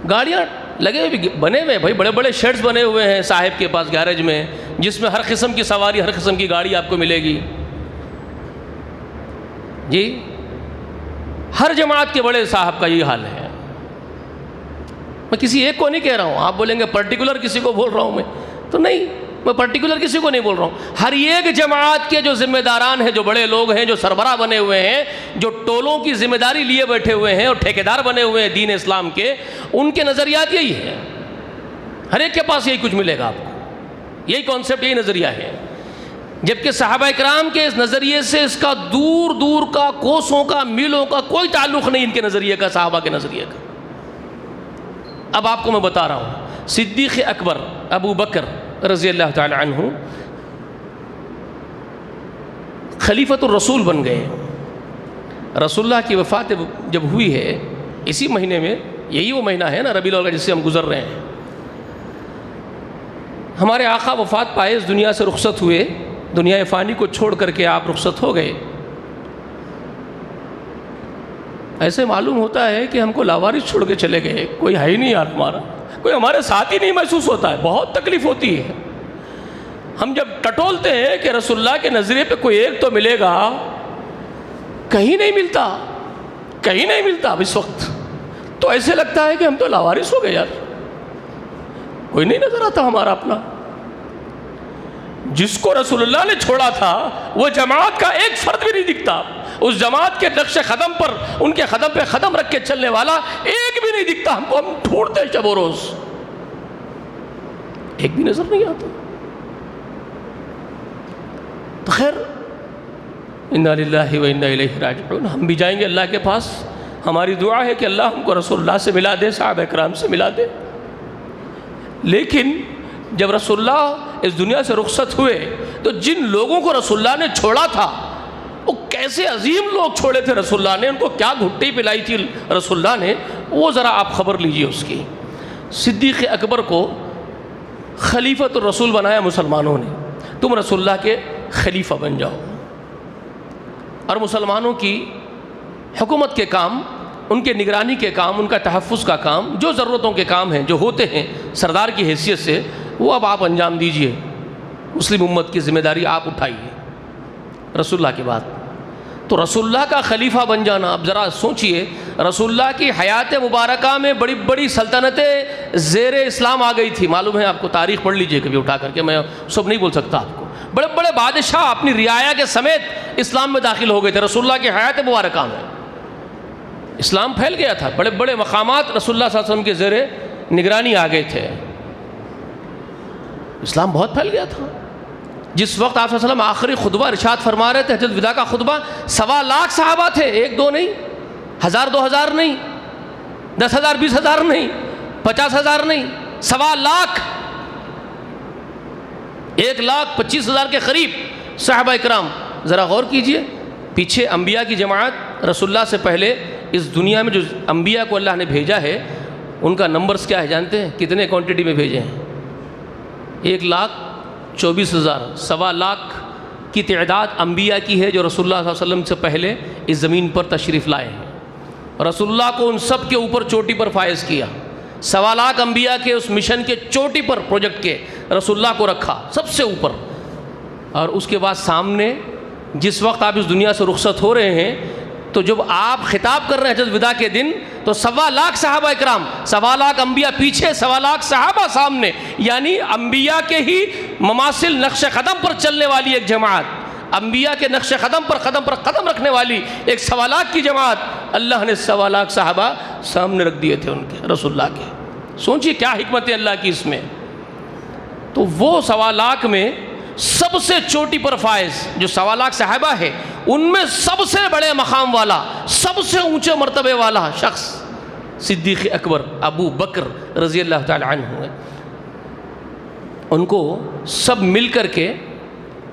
گاڑیاں لگے ہوئے بنے ہوئے بھائی، بڑے بڑے شیڈز بنے ہوئے ہیں صاحب کے پاس گیرج میں، جس میں ہر قسم کی سواری، ہر قسم کی گاڑی آپ کو ملے گی، جی ہر جماعت کے بڑے صاحب کا یہ حال ہے۔ میں کسی ایک کو نہیں کہہ رہا ہوں، آپ بولیں گے پرٹیکولر کسی کو بول رہا ہوں میں، تو نہیں، میں پرٹیکولر کسی کو نہیں بول رہا ہوں، ہر ایک جماعت کے جو ذمہ داران ہیں، جو بڑے لوگ ہیں، جو سربراہ بنے ہوئے ہیں، جو ٹولوں کی ذمہ داری لیے بیٹھے ہوئے ہیں اور ٹھیکیدار بنے ہوئے ہیں دین اسلام کے، ان کے نظریات یہی ہے، ہر ایک کے پاس یہی کچھ ملے گا آپ کو، یہی کانسیپٹ، یہی نظریہ ہے، جبکہ صحابہ کرام کے اس نظریے سے اس کا دور دور کا، کوسوں کا، میلوں کا کوئی تعلق نہیں ان کے نظریے کا، صحابہ کے نظریے کا۔ اب آپ کو میں بتا رہا ہوں، صدیق اکبر ابو بکر رضی اللہ تعالی عنہ خلیفۃ الرسول بن گئے۔ رسول اللہ کی وفات جب ہوئی ہے اسی مہینے میں، یہی وہ مہینہ ہے نا ربیع الاول جس سے ہم گزر رہے ہیں، ہمارے آقا وفات پائے، اس دنیا سے رخصت ہوئے، دنیا فانی کو چھوڑ کر کے آپ رخصت ہو گئے۔ ایسے معلوم ہوتا ہے کہ ہم کو لاوارث چھوڑ کے چلے گئے، کوئی ہے ہی نہیں یار ہمارا، کوئی ہمارے ساتھ ہی نہیں محسوس ہوتا ہے، بہت تکلیف ہوتی ہے۔ ہم جب ٹٹولتے ہیں کہ رسول اللہ کے نظریے پہ کوئی ایک تو ملے گا، کہیں نہیں ملتا، کہیں نہیں ملتا اب اس وقت، تو ایسے لگتا ہے کہ ہم تو لاوارث ہو گئے یار، کوئی نہیں نظر آتا ہمارا اپنا۔ جس کو رسول اللہ نے چھوڑا تھا وہ جماعت کا ایک فرد بھی نہیں دکھتا، اس جماعت کے نقش قدم پر، ان کے قدم پہ قدم رکھ کے چلنے والا ایک بھی نہیں دکھتا ہم کو، ہم ڈھونڈتے ہیں شب و روز، ایک بھی نظر نہیں آتا۔ تو خیر، انا للہ و انا الیہ راجعون، ہم بھی جائیں گے اللہ کے پاس، ہماری دعا ہے کہ اللہ ہم کو رسول اللہ سے ملا دے، صحابہ کرام سے ملا دے۔ لیکن جب رسول اللہ اس دنیا سے رخصت ہوئے تو جن لوگوں کو رسول اللہ نے چھوڑا تھا، وہ کیسے عظیم لوگ چھوڑے تھے رسول اللہ نے، ان کو کیا گھٹی پلائی تھی رسول اللہ نے، وہ ذرا آپ خبر لیجئے اس کی۔ صدیق اکبر کو خلیفۃ الرسول بنایا مسلمانوں نے، تم رسول اللہ کے خلیفہ بن جاؤ، اور مسلمانوں کی حکومت کے کام، ان کے نگرانی کے کام، ان کا تحفظ کا کام، جو ضرورتوں کے کام ہیں، جو ہوتے ہیں سردار کی حیثیت سے، وہ اب آپ انجام دیجئے، مسلم امت کی ذمہ داری آپ اٹھائیے رسول اللہ کے بعد۔ تو رسول اللہ کا خلیفہ بن جانا، اب ذرا سوچئے، رسول اللہ کی حیات مبارکہ میں بڑی بڑی سلطنتیں زیر اسلام آ گئی تھی، معلوم ہے آپ کو، تاریخ پڑھ لیجئے کبھی اٹھا کر کے، میں سب نہیں بول سکتا آپ کو، بڑے بڑے بادشاہ اپنی رعایا کے سمیت اسلام میں داخل ہو گئے تھے رسول اللہ کی حیات مبارکہ میں، اسلام پھیل گیا تھا، بڑے بڑے مقامات رسول اللہ صلی اللہ علیہ وسلم کے زیر نگرانی آ گئے تھے، اسلام بہت پھیل گیا تھا۔ جس وقت آپ صلی اللہ علیہ وسلم آخری خطبہ ارشاد فرما رہے تھے، حجت وداع کا خطبہ، 1.25 لاکھ صحابہ تھے، 1 2 نہیں، 1000 2000 نہیں، 10,000 20,000 نہیں، 50,000 نہیں، 1.25 لاکھ، 1,25,000 کے قریب صحابہ کرام۔ ذرا غور کیجئے، پیچھے انبیاء کی جماعت، رسول اللہ سے پہلے اس دنیا میں جو انبیاء کو اللہ نے بھیجا ہے، ان کا نمبرز کیا ہے جانتے ہیں؟ کتنے کوانٹٹی میں بھیجے ہیں؟ 1,24,000، 1.25 لاکھ کی تعداد انبیاء کی ہے جو رسول اللہ صلی اللہ علیہ وسلم سے پہلے اس زمین پر تشریف لائے ہیں۔ رسول اللہ کو ان سب کے اوپر چوٹی پر فائز کیا، 1.25 لاکھ انبیاء کے اس مشن کے چوٹی پر، پروجیکٹ کے رسول اللہ کو رکھا سب سے اوپر، اور اس کے بعد سامنے جس وقت آپ اس دنیا سے رخصت ہو رہے ہیں، تو جب آپ خطاب کر رہے ہیں حجت وداع کے دن، تو 1.25 لاکھ صحابہ کرام، 1.25 لاکھ انبیاء پیچھے، 1.25 لاکھ صحابہ سامنے، یعنی انبیاء کے ہی مماثل نقش قدم پر چلنے والی ایک جماعت، انبیاء کے نقش قدم پر قدم رکھنے والی ایک 1.25 لاکھ کی جماعت، اللہ نے 1.25 لاکھ صحابہ سامنے رکھ دیے تھے ان کے، رسول اللہ کے۔ سوچئے کیا حکمت ہے اللہ کی اس میں۔ تو وہ 1.25 لاکھ میں سب سے چوٹی پر فائز جو 1.25 لاکھ صحابہ ہے، ان میں سب سے بڑے مقام والا، سب سے اونچے مرتبے والا شخص صدیق اکبر ابو بکر رضی اللہ تعالی عنہ ہے۔ ان کو سب مل کر کے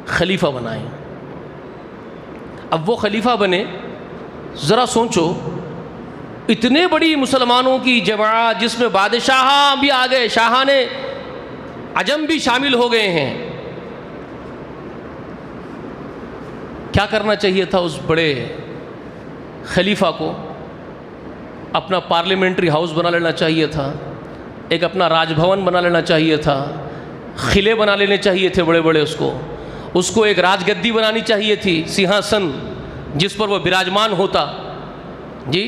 خلیفہ بنائے۔ اب وہ خلیفہ بنے. ذرا سوچو، اتنے بڑی مسلمانوں کی جماعت جس میں بادشاہ بھی آ گئے، شاہان عجم بھی شامل ہو گئے ہیں. کیا کرنا چاہیے تھا اس بڑے خلیفہ کو؟ اپنا پارلیمنٹری ہاؤس بنا لینا چاہیے تھا، ایک اپنا راج بھون بنا لینا چاہیے تھا، قلعے بنا لینے چاہیے تھے بڑے بڑے. اس کو ایک راج گدی بنانی چاہیے تھی، سنہاسن جس پر وہ براجمان ہوتا. جی،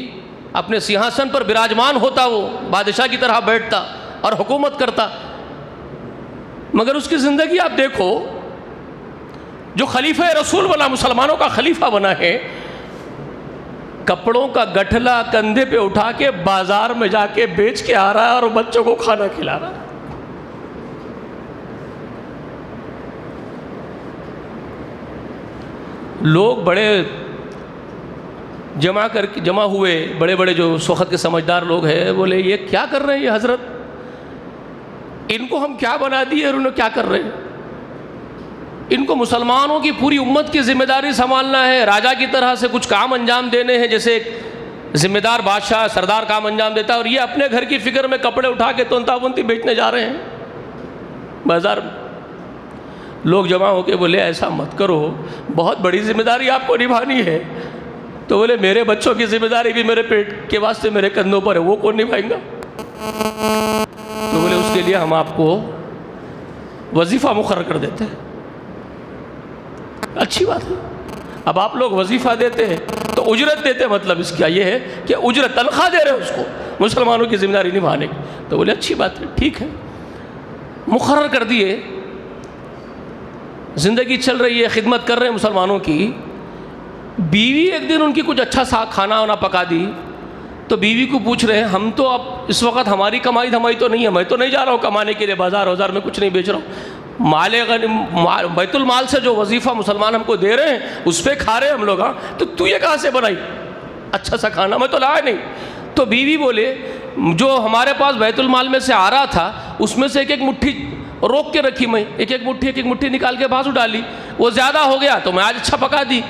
اپنے سنہاسن پر براجمان ہوتا، وہ بادشاہ کی طرح بیٹھتا اور حکومت کرتا. مگر اس کی زندگی آپ دیکھو، جو خلیفہ رسول بنا، مسلمانوں کا خلیفہ بنا ہے، کپڑوں کا گٹھلا کندھے پہ اٹھا کے بازار میں جا کے بیچ کے آ رہا ہے اور بچوں کو کھانا کھلا رہا ہے. لوگ بڑے جمع ہوئے، بڑے بڑے جو اس وقت کے سمجھدار لوگ ہیں، بولے یہ کیا کر رہے ہیں یہ حضرت؟ ان کو ہم کیا بنا دیے اور انہوں کیا کر رہے ہیں؟ ان کو مسلمانوں کی پوری امت کی ذمہ داری سنبھالنا ہے، راجا کی طرح سے کچھ کام انجام دینے ہیں جیسے ایک ذمہ دار بادشاہ سردار کام انجام دیتا ہے، اور یہ اپنے گھر کی فکر میں کپڑے اٹھا کے تونتا بنتی بیچنے جا رہے ہیں بازار میں. لوگ جمع ہو کے بولے ایسا مت کرو، بہت بڑی ذمہ داری آپ کو نبھانی ہے. تو بولے میرے بچوں کی ذمہ داری بھی میرے پیٹ کے واسطے میرے کندھوں پر ہے، وہ کون نبھائیں گا؟ تو بولے اس کے لیے ہم آپ کو وظیفہ مقرر کر دیتے ہیں. اچھی بات ہے. اب آپ لوگ وظیفہ دیتے ہیں تو اجرت دیتے، مطلب اس کا یہ ہے کہ اجرت تنخواہ دے رہے ہیں اس کو مسلمانوں کی ذمہ داری نبھانے کی. تو بولے اچھی بات ہے، ٹھیک ہے. مقرر کر دیے، زندگی چل رہی ہے، خدمت کر رہے ہیں مسلمانوں کی. بیوی ایک دن ان کی کچھ اچھا سا کھانا وانا پکا دی تو بیوی کو پوچھ رہے ہیں ہم تو اب اس وقت ہماری کمائی دھمائی تو نہیں ہے، میں تو نہیں جا رہا ہوں کمانے کے لیے بازار میں کچھ نہیں بیچ رہا ہوں، مال بیت المال سے جو وظیفہ مسلمان ہم کو دے رہے ہیں اس پہ کھا رہے ہیں ہم لوگ. ہاں تو یہ کہاں سے بنائی اچھا سا کھانا؟ میں تو لایا نہیں. تو بیوی بولے جو ہمارے پاس بیت المال میں سے آ رہا تھا اس میں سے ایک ایک مٹھی روک کے رکھی، میں ایک ایک مٹھی نکال کے بازو ڈالی، وہ زیادہ ہو گیا تو میں آج اچھا پکا دی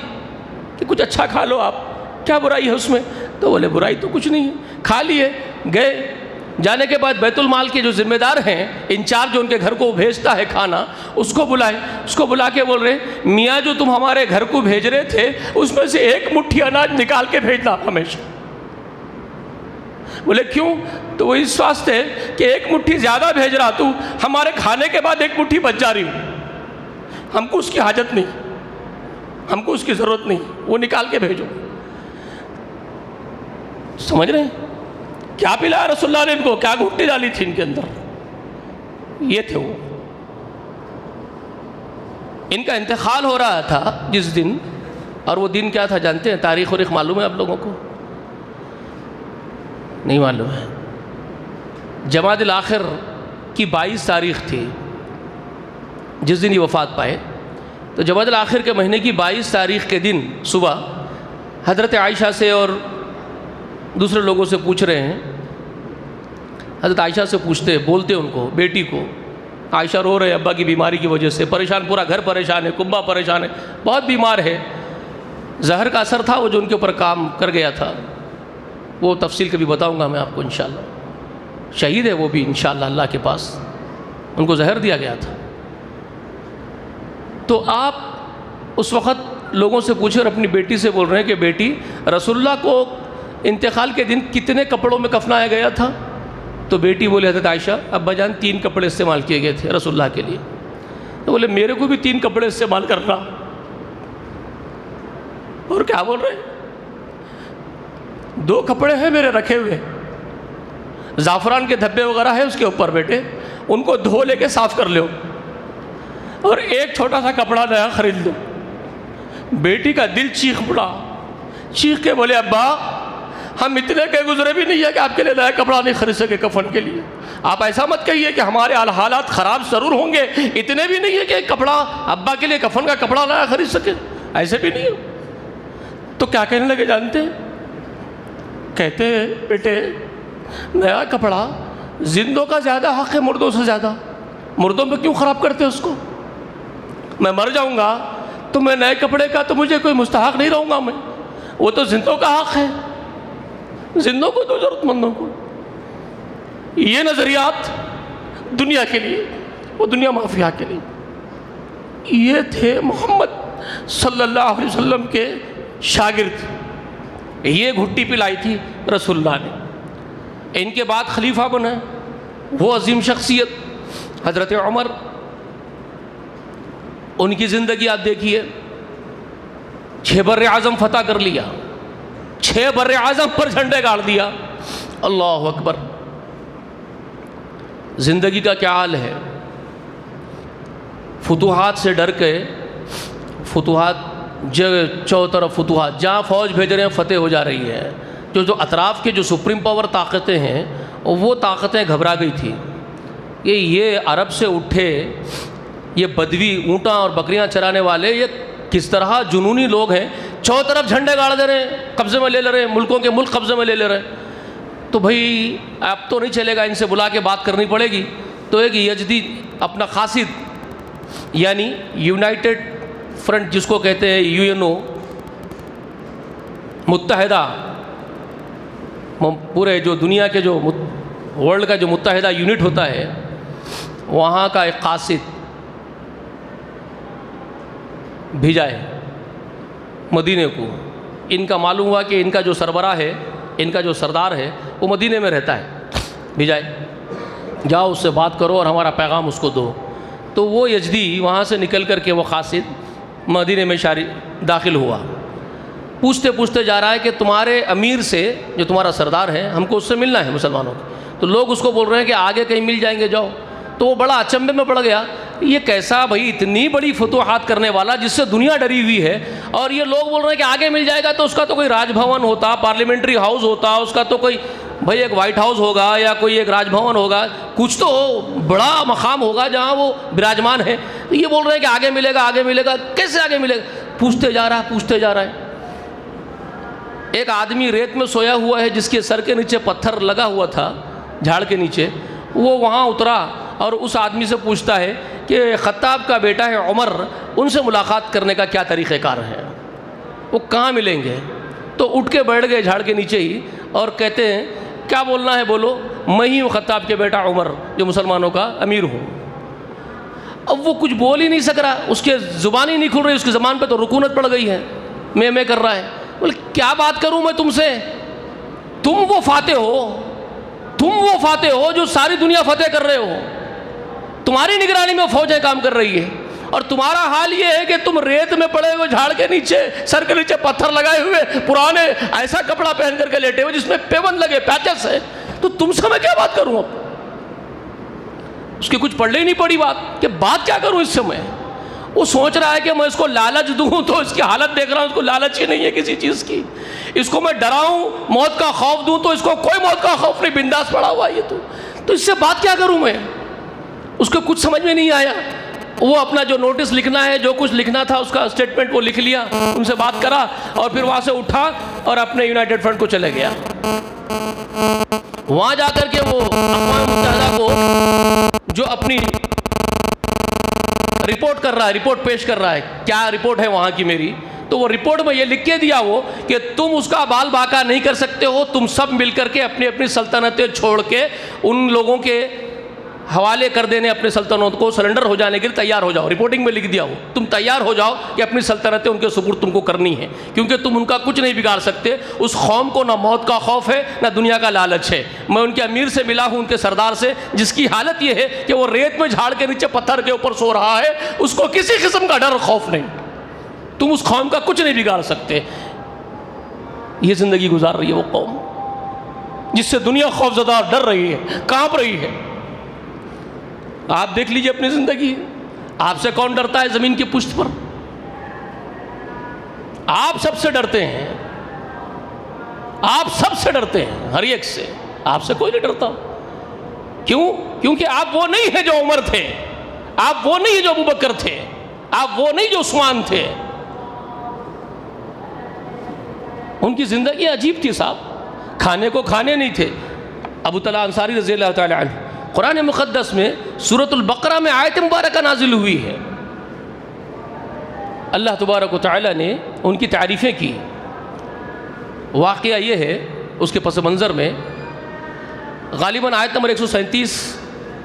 کہ کچھ اچھا کھا لو آپ، کیا برائی ہے اس میں؟ تو بولے برائی تو کچھ نہیں ہے. کھا لیے، گئے. جانے کے بعد بیت المال کے جو ذمہ دار ہیں، انچارج جو ان کے گھر کو بھیجتا ہے کھانا، اس کو بلائے. اس کو بلا کے بول رہے میاں جو تم ہمارے گھر کو بھیج رہے تھے اس میں سے ایک مٹھی اناج نکال کے بھیجنا ہمیشہ. بولے کیوں؟ تو وہ اس واسطے کہ ایک مٹھی زیادہ بھیج رہا تو ہمارے کھانے کے بعد ایک مٹھی بچ جا رہی ہوں، ہم کو اس کی حاجت نہیں، ہم کو اس کی ضرورت نہیں، وہ نکال کے بھیجو. سمجھ رہے ہیں کیا پلایا رسول اللہ نے ان کو؟ کیا گھٹی ڈالی تھی ان کے اندر؟ یہ تھے وہ. ان کا انتقال ہو رہا تھا جس دن، اور وہ دن کیا تھا جانتے ہیں؟ تاریخ وریخ معلوم ہے آپ لوگوں کو؟ نہیں معلوم ہے. جمادی الاخر کی 22 تاریخ تھی جس دن یہ وفات پائے. تو جمادی الاخر کے مہینے کی 22 تاریخ کے دن صبح حضرت عائشہ سے اور دوسرے لوگوں سے پوچھ رہے ہیں. حضرت عائشہ سے پوچھتے، بولتے ان کو، بیٹی کو. عائشہ رو رہے ابا کی بیماری کی وجہ سے، پریشان، پورا گھر پریشان ہے، کنبہ پریشان ہے، بہت بیمار ہے. زہر کا اثر تھا وہ جو ان کے اوپر کام کر گیا تھا، وہ تفصیل کبھی بتاؤں گا میں آپ کو انشاءاللہ. شہید ہے وہ بھی انشاءاللہ اللہ کے پاس، ان کو زہر دیا گیا تھا. تو آپ اس وقت لوگوں سے پوچھے اور اپنی بیٹی سے بول رہے ہیں کہ بیٹی، رسول اللہ کو انتقال کے دن کتنے کپڑوں میں کفنایا گیا تھا؟ تو بیٹی بولے حضرت عائشہ ابا جان 3 کپڑے استعمال کیے گئے تھے رسول اللہ کے لیے. تو بولے میرے کو بھی 3 کپڑے استعمال کرنا. اور کیا بول رہے ہیں؟ 2 کپڑے ہیں میرے رکھے ہوئے، زعفران کے دھبے وغیرہ ہے اس کے اوپر، بیٹے ان کو دھو لے کے صاف کر لو، اور ایک چھوٹا سا کپڑا نیا خرید لو. بیٹی کا دل چیخ پڑا، چیخ کے بولے ابا ہم اتنے کے گزرے بھی نہیں ہے کہ آپ کے لیے نیا کپڑا نہیں خرید سکے کفن کے لیے. آپ ایسا مت کہیے کہ ہمارے حالات خراب ضرور ہوں گے، اتنے بھی نہیں ہے کہ کپڑا ابا کے لیے کفن کا کپڑا نیا خرید سکے، ایسے بھی نہیں ہے. تو کیا کہنے لگے جانتے ہیں؟ کہتے ہیں بیٹے نیا کپڑا زندوں کا زیادہ حق ہے مردوں سے زیادہ، مردوں پہ کیوں خراب کرتے اس کو؟ میں مر جاؤں گا تو میں نئے کپڑے کا تو مجھے کوئی مستحق نہیں رہوں گا میں، وہ تو زندوں کا حق ہے، زندوں کو تو ضرورت مندوں کو. یہ نظریات دنیا کے لیے، وہ دنیا مافیا کے لیے. یہ تھے محمد صلی اللہ علیہ وسلم کے شاگرد. یہ گھٹی پلائی تھی رسول اللہ نے. ان کے بعد خلیفہ بنا وہ عظیم شخصیت حضرت عمر. ان کی زندگی آپ دیکھیے، 6 بر اعظم فتح کر لیا، 6 بر اعظم پر جھنڈے گاڑ دیا. اللہ اکبر. زندگی کا کیا حال ہے. فتوحات سے ڈر کے، فتوحات چو طرف فتوحات، جہاں فوج بھیج رہے ہیں فتح ہو جا رہی ہے. جو اطراف کے جو سپریم پاور طاقتیں ہیں وہ طاقتیں گھبرا گئی تھی کہ یہ عرب سے اٹھے یہ بدوی اونٹاں اور بکریاں چرانے والے یہ کس طرح جنونی لوگ ہیں، چو طرف جھنڈے گاڑ دے رہے ہیں، قبضے میں لے لے رہے ہیں، ملکوں کے ملک قبضے میں لے لے رہے ہیں. تو بھائی اب تو نہیں چلے گا، ان سے بلا کے بات کرنی پڑے گی. تو ایک یزدی اپنا قاصد، یعنی یونائٹڈ فرنٹ جس کو کہتے ہیں، UNO، متحدہ، پورے جو دنیا کے جو ورلڈ کا جو متحدہ یونٹ ہوتا ہے، وہاں کا ایک قاصد بھیجا ہے مدینے کو. ان کا معلوم ہوا کہ ان کا جو سربراہ ہے، ان کا جو سردار ہے وہ مدینے میں رہتا ہے. بھیجائے، جاؤ اس سے بات کرو اور ہمارا پیغام اس کو دو. تو وہ یزدی وہاں سے نکل کر کے وہ قاصد مدینے میں داخل ہوا. پوچھتے پوچھتے جا رہا ہے کہ تمہارے امیر سے، جو تمہارا سردار ہے، ہم کو اس سے ملنا ہے مسلمانوں کو. تو لوگ اس کو بول رہے ہیں کہ آگے کہیں مل جائیں گے، جاؤ. تو وہ بڑا اچنبھے میں پڑ گیا، یہ کیسا بھائی اتنی بڑی فتوحات کرنے والا جس سے دنیا ڈری ہوئی ہے، اور یہ لوگ بول رہے ہیں کہ آگے مل جائے گا. تو اس کا تو کوئی راج بھون ہوتا، پارلیمنٹری ہاؤس ہوتا، اس کا تو کوئی بھائی ایک وائٹ ہاؤس ہوگا یا کوئی ایک راج بھون ہوگا، کچھ تو بڑا مقام ہوگا جہاں وہ براجمان ہے. تو یہ بول رہے ہیں کہ آگے ملے گا، آگے ملے گا. کیسے آگے ملے گا؟ پوچھتے جا رہا ہے. ایک آدمی ریت میں سویا ہوا ہے جس کے سر کے نیچے پتھر لگا ہوا تھا، جھاڑ کے نیچے. وہ وہاں اترا اور اس آدمی سے پوچھتا ہے کہ خطاب کا بیٹا ہے عمر، ان سے ملاقات کرنے کا کیا طریقہ کار ہے، وہ کہاں ملیں گے؟ تو اٹھ کے بیٹھ گئے جھاڑ کے نیچے ہی اور کہتے ہیں کیا بولنا ہے بولو، میں ہی ہوں خطاب کے بیٹا عمر جو مسلمانوں کا امیر ہوں. اب وہ کچھ بول ہی نہیں سک رہا، اس کے زبان ہی نہیں کھل رہی، اس کی زبان پہ تو رکونت پڑ گئی ہے، میں کر رہا ہے. بولے کیا بات کروں میں تم سے، تم وہ فاتح ہو جو ساری دنیا فتح کر رہے ہو، تمہاری نگرانی میں فوجیں کام کر رہی ہے، اور تمہارا حال یہ ہے کہ تم ریت میں پڑے ہوئے، جھاڑ کے نیچے، سر کے نیچے پتھر لگائے ہوئے، پرانے ایسا کپڑا پہن کر کے لیٹے ہوئے جس میں پیبند لگے، پیچس ہے. تو تم سے میں کیا بات کروں؟ اب اس کی کچھ پڑھ ہی نہیں پڑی بات کہ بات کیا کروں اس سے میں. وہ سوچ رہا ہے کہ میں اس کو لالچ دوں تو اس کی حالت دیکھ رہا ہوں، اس کو لالچ ہی نہیں ہے کسی چیز کی. اس کو میں ڈراؤں، موت کا خوف دوں تو اس کو کوئی موت کا خوف نہیں، بنداس پڑا ہوا یہ تو اس سے بات کیا کروں میں؟ اس کو کچھ سمجھ میں نہیں آیا. وہ اپنا جو نوٹس لکھنا ہے، جو کچھ لکھنا تھا اس کا اسٹیٹمنٹ وہ لکھ لیا، ان سے بات کرا اور پھر وہاں سے اٹھا اور اپنے یونائٹڈ فرنٹ کو چلے گیا. وہاں جا کر کے وہ اقوام متحدہ کو جو اپنی رپورٹ کر رہا ہے، رپورٹ پیش کر رہا ہے، کیا رپورٹ ہے وہاں کی میری، تو وہ رپورٹ میں یہ لکھ کے دیا وہ کہ تم اس کا بال باقا نہیں کر سکتے ہو، تم سب مل کر کے اپنی اپنی سلطنتیں چھوڑ کے ان لوگوں کے حوالے کر دینے، اپنے سلطنت کو سرنڈر ہو جانے کے لیے تیار ہو جاؤ. رپورٹنگ میں لکھ دیا ہو تم تیار ہو جاؤ کہ اپنی سلطنتیں ان کے سپرد تم کو کرنی ہے، کیونکہ تم ان کا کچھ نہیں بگاڑ سکتے. اس قوم کو نہ موت کا خوف ہے نہ دنیا کا لالچ ہے. میں ان کے امیر سے ملا ہوں، ان کے سردار سے، جس کی حالت یہ ہے کہ وہ ریت میں جھاڑ کے نیچے پتھر کے اوپر سو رہا ہے، اس کو کسی قسم کا ڈر اور خوف نہیں. تم اس قوم کا کچھ نہیں بگاڑ سکتے. یہ زندگی گزار رہی ہے وہ قوم جس سے دنیا خوف زدہ ڈر رہی ہے، کانپ رہی ہے. آپ دیکھ لیجئے اپنی زندگی، آپ سے کون ڈرتا ہے زمین کی پشت پر؟ آپ سب سے ڈرتے ہیں، آپ سب سے ڈرتے ہیں، ہر ایک سے. آپ سے کوئی نہیں ڈرتا. کیوں؟ کیونکہ آپ وہ نہیں ہیں جو عمر تھے، آپ وہ نہیں ہیں جو ابوبکر تھے، آپ وہ نہیں جو عثمان تھے. ان کی زندگی عجیب تھی صاحب، کھانے کو کھانے نہیں تھے. ابو طلحہ انصاری رضی اللہ تعالی عنہ، قرآن مقدس میں سورۃ البقرہ میں آیت مبارکہ نازل ہوئی ہے. اللہ تبارک و تعالیٰ نے ان کی تعریفیں کی۔ واقعہ یہ ہے اس کے پس منظر میں، غالباً آیت نمبر 137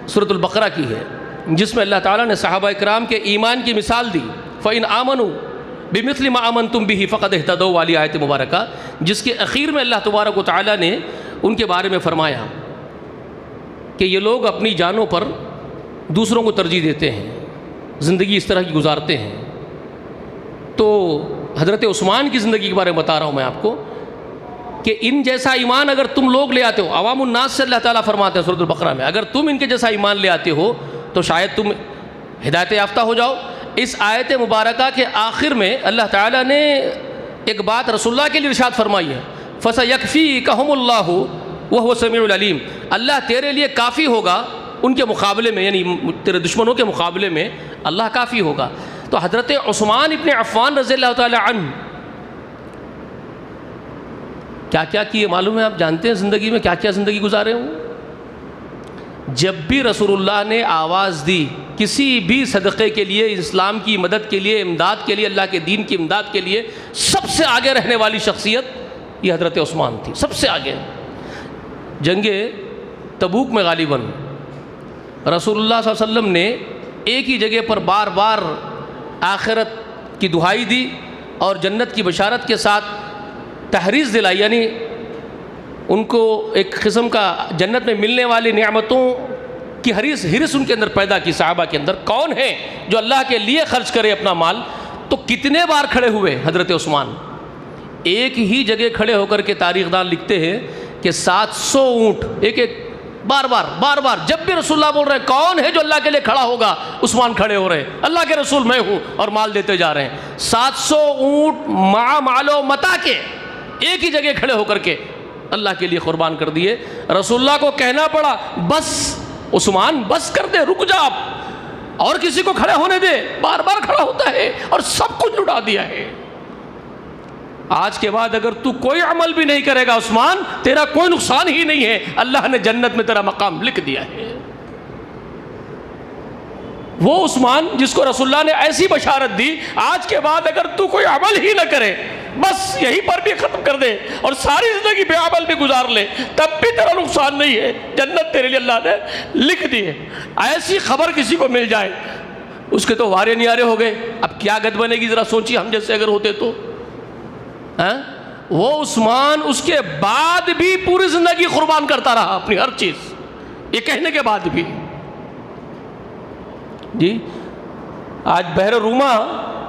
سورۃ البقرہ کی ہے، جس میں اللہ تعالیٰ نے صحابہ اکرام کے ایمان کی مثال دی۔ فَإِنْ آمَنُوا بِمِثْلِ مَا آمَنْتُمْ بِهِ فَقَدْ اهْتَدَوْا والی آیت مبارکہ، جس کے اخیر میں اللہ تبارک و تعالیٰ نے ان کے بارے میں فرمایا کہ یہ لوگ اپنی جانوں پر دوسروں کو ترجیح دیتے ہیں، زندگی اس طرح کی گزارتے ہیں۔ تو حضرت عثمان کی زندگی کے بارے میں بتا رہا ہوں میں آپ کو کہ ان جیسا ایمان اگر تم لوگ لے آتے ہو، عوام الناس سے اللہ تعالیٰ فرماتے ہیں سورۃ البقرہ میں، اگر تم ان کے جیسا ایمان لے آتے ہو تو شاید تم ہدایت یافتہ ہو جاؤ۔ اس آیت مبارکہ کے آخر میں اللہ تعالیٰ نے ایک بات رسول اللہ کے لیے ارشاد فرمائی ہے، فَسَيَكْفِيكَهُمُ اللَّهُ وَهُوَ السَّمِيعُ الْعَلِيمُ، اللہ تیرے لیے کافی ہوگا ان کے مقابلے میں، یعنی تیرے دشمنوں کے مقابلے میں اللہ کافی ہوگا۔ تو حضرت عثمان ابن عفان رضی اللہ تعالی عنہ کیا کیا کیے معلوم ہے؟ آپ جانتے ہیں زندگی میں کیا کیا زندگی گزارے ہوں۔ جب بھی رسول اللہ نے آواز دی کسی بھی صدقے کے لیے، اسلام کی مدد کے لیے، امداد کے لیے، اللہ کے دین کی امداد کے لیے، سب سے آگے رہنے والی شخصیت یہ حضرت عثمان تھی، سب سے آگے۔ جنگ تبوک میں غالباً رسول اللہ صلی اللہ علیہ وسلم نے ایک ہی جگہ پر بار بار آخرت کی دہائی دی اور جنت کی بشارت کے ساتھ تحریض دلائی، یعنی ان کو ایک قسم کا جنت میں ملنے والی نعمتوں کی حرص ان کے اندر پیدا کی، صحابہ کے اندر۔ کون ہے جو اللہ کے لیے خرچ کرے اپنا مال؟ تو کتنے بار کھڑے ہوئے حضرت عثمان، ایک ہی جگہ کھڑے ہو کر کے تاریخ دان لکھتے ہیں کہ 700 اونٹ ایک بار بار جب بھی رسول اللہ بول رہے ہیں کون ہے جو اللہ کے لیے کھڑا ہوگا، عثمان کھڑے ہو رہے ہیں، اللہ کے رسول میں ہوں، اور مال دیتے جا رہے ہیں۔ 700 اونٹ مع مال و متاع کے ایک ہی جگہ کھڑے ہو کر کے اللہ کے لیے قربان کر دیے۔ رسول اللہ کو کہنا پڑا بس عثمان بس کر دے، رک جا آپ، اور کسی کو کھڑے ہونے دے۔ بار بار کھڑا ہوتا ہے اور سب کچھ لٹا دیا ہے۔ آج کے بعد اگر تو کوئی عمل بھی نہیں کرے گا عثمان، تیرا کوئی نقصان ہی نہیں ہے، اللہ نے جنت میں تیرا مقام لکھ دیا ہے۔ وہ عثمان جس کو رسول اللہ نے ایسی بشارت دی، آج کے بعد اگر تو کوئی عمل ہی نہ کرے، بس یہیں پر بھی ختم کر دے اور ساری زندگی بے عمل بھی گزار لے، تب بھی تیرا نقصان نہیں ہے، جنت تیرے لیے اللہ نے لکھ دی ہے۔ ایسی خبر کسی کو مل جائے، اس کے تو وارے نیارے ہو گئے۔ اب کیا گد بنے گی ذرا سوچیے، ہم جیسے اگر ہوتے تو۔ وہ عثمان اس کے بعد بھی پوری زندگی قربان کرتا رہا اپنی ہر چیز، یہ کہنے کے بعد بھی۔ جی آج بحر روما